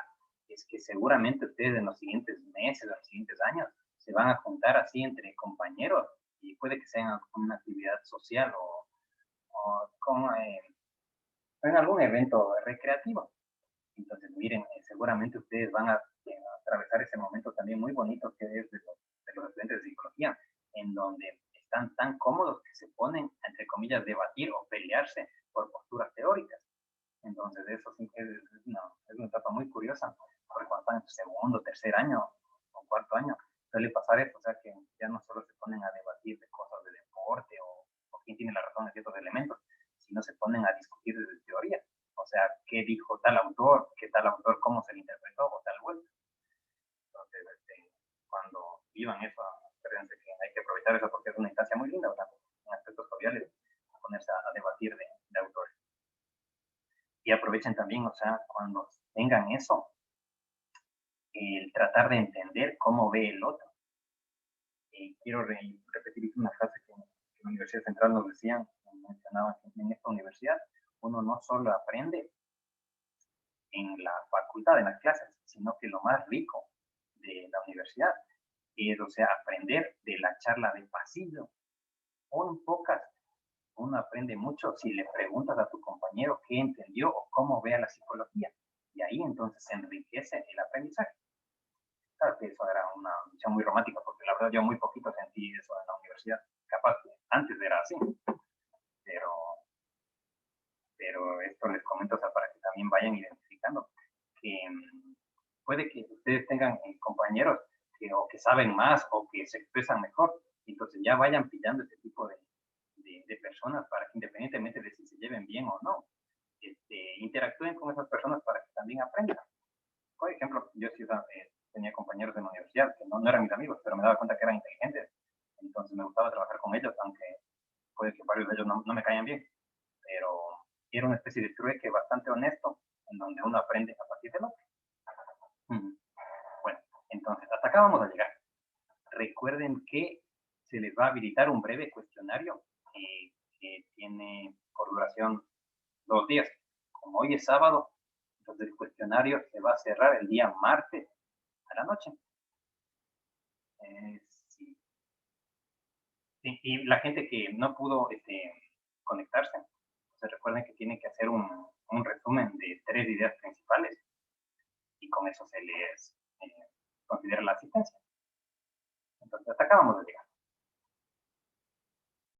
es que seguramente ustedes en los siguientes meses, en los siguientes años, se van a juntar así entre compañeros y puede que sea una actividad social o como en algún evento recreativo. Entonces, miren, seguramente ustedes van a atravesar ese momento también muy bonito que es de los estudiantes de psicología, en donde están tan cómodos que se ponen, entre comillas, debatir o pelearse por posturas teóricas. Entonces, eso sí que es una etapa muy curiosa, porque cuando están en su segundo, tercer año o cuarto año, suele pasar esto, o sea, que ya no solo se ponen a debatir de cosas de deporte o quién tiene la razón en ciertos elementos, sino se ponen a discutir desde teoría. O sea, qué dijo tal autor, qué tal autor, cómo se le interpretó o tal vuelta. Entonces, cuando vivan eso, acuérdense que hay que aprovechar eso porque es una instancia muy linda, o sea, en aspectos joviales, ponerse a debatir de autores. Y aprovechen también, o sea, cuando tengan eso, el tratar de entender cómo ve el otro. Quiero repetir una frase que en la Universidad Central nos decían, mencionaban en esta universidad, uno no solo aprende en la facultad, en las clases, sino que lo más rico de la universidad es, o sea, aprender de la charla de pasillo. O en pocas, uno aprende mucho si le preguntas a tu compañero qué entendió o cómo ve a la psicología. Y ahí entonces se enriquece el aprendizaje. Claro que eso era una visión muy romántica, porque la verdad yo muy poquito sentí eso en la universidad. Capaz que antes era así, pero esto les comento, o sea, para que también vayan identificando que puede que ustedes tengan compañeros o que saben más o que se expresan mejor, entonces ya vayan pillando este tipo de personas para que independientemente de si se lleven bien o no, interactúen con esas personas para que también aprendan. Por ejemplo, yo sí tenía compañeros en la universidad que no eran mis amigos, pero me daba cuenta que eran inteligentes, entonces me gustaba trabajar con ellos, aunque puede que varios de ellos no me caían bien, pero era una especie de trueque bastante honesto, en donde uno aprende a partir del otro. Bueno, entonces, hasta acá vamos a llegar. Recuerden que se les va a habilitar un breve cuestionario que tiene por duración 2 días. Como hoy es sábado, entonces el cuestionario se va a cerrar el día martes a la noche. Sí. Y la gente que no pudo conectarse, entonces recuerden que tienen que hacer un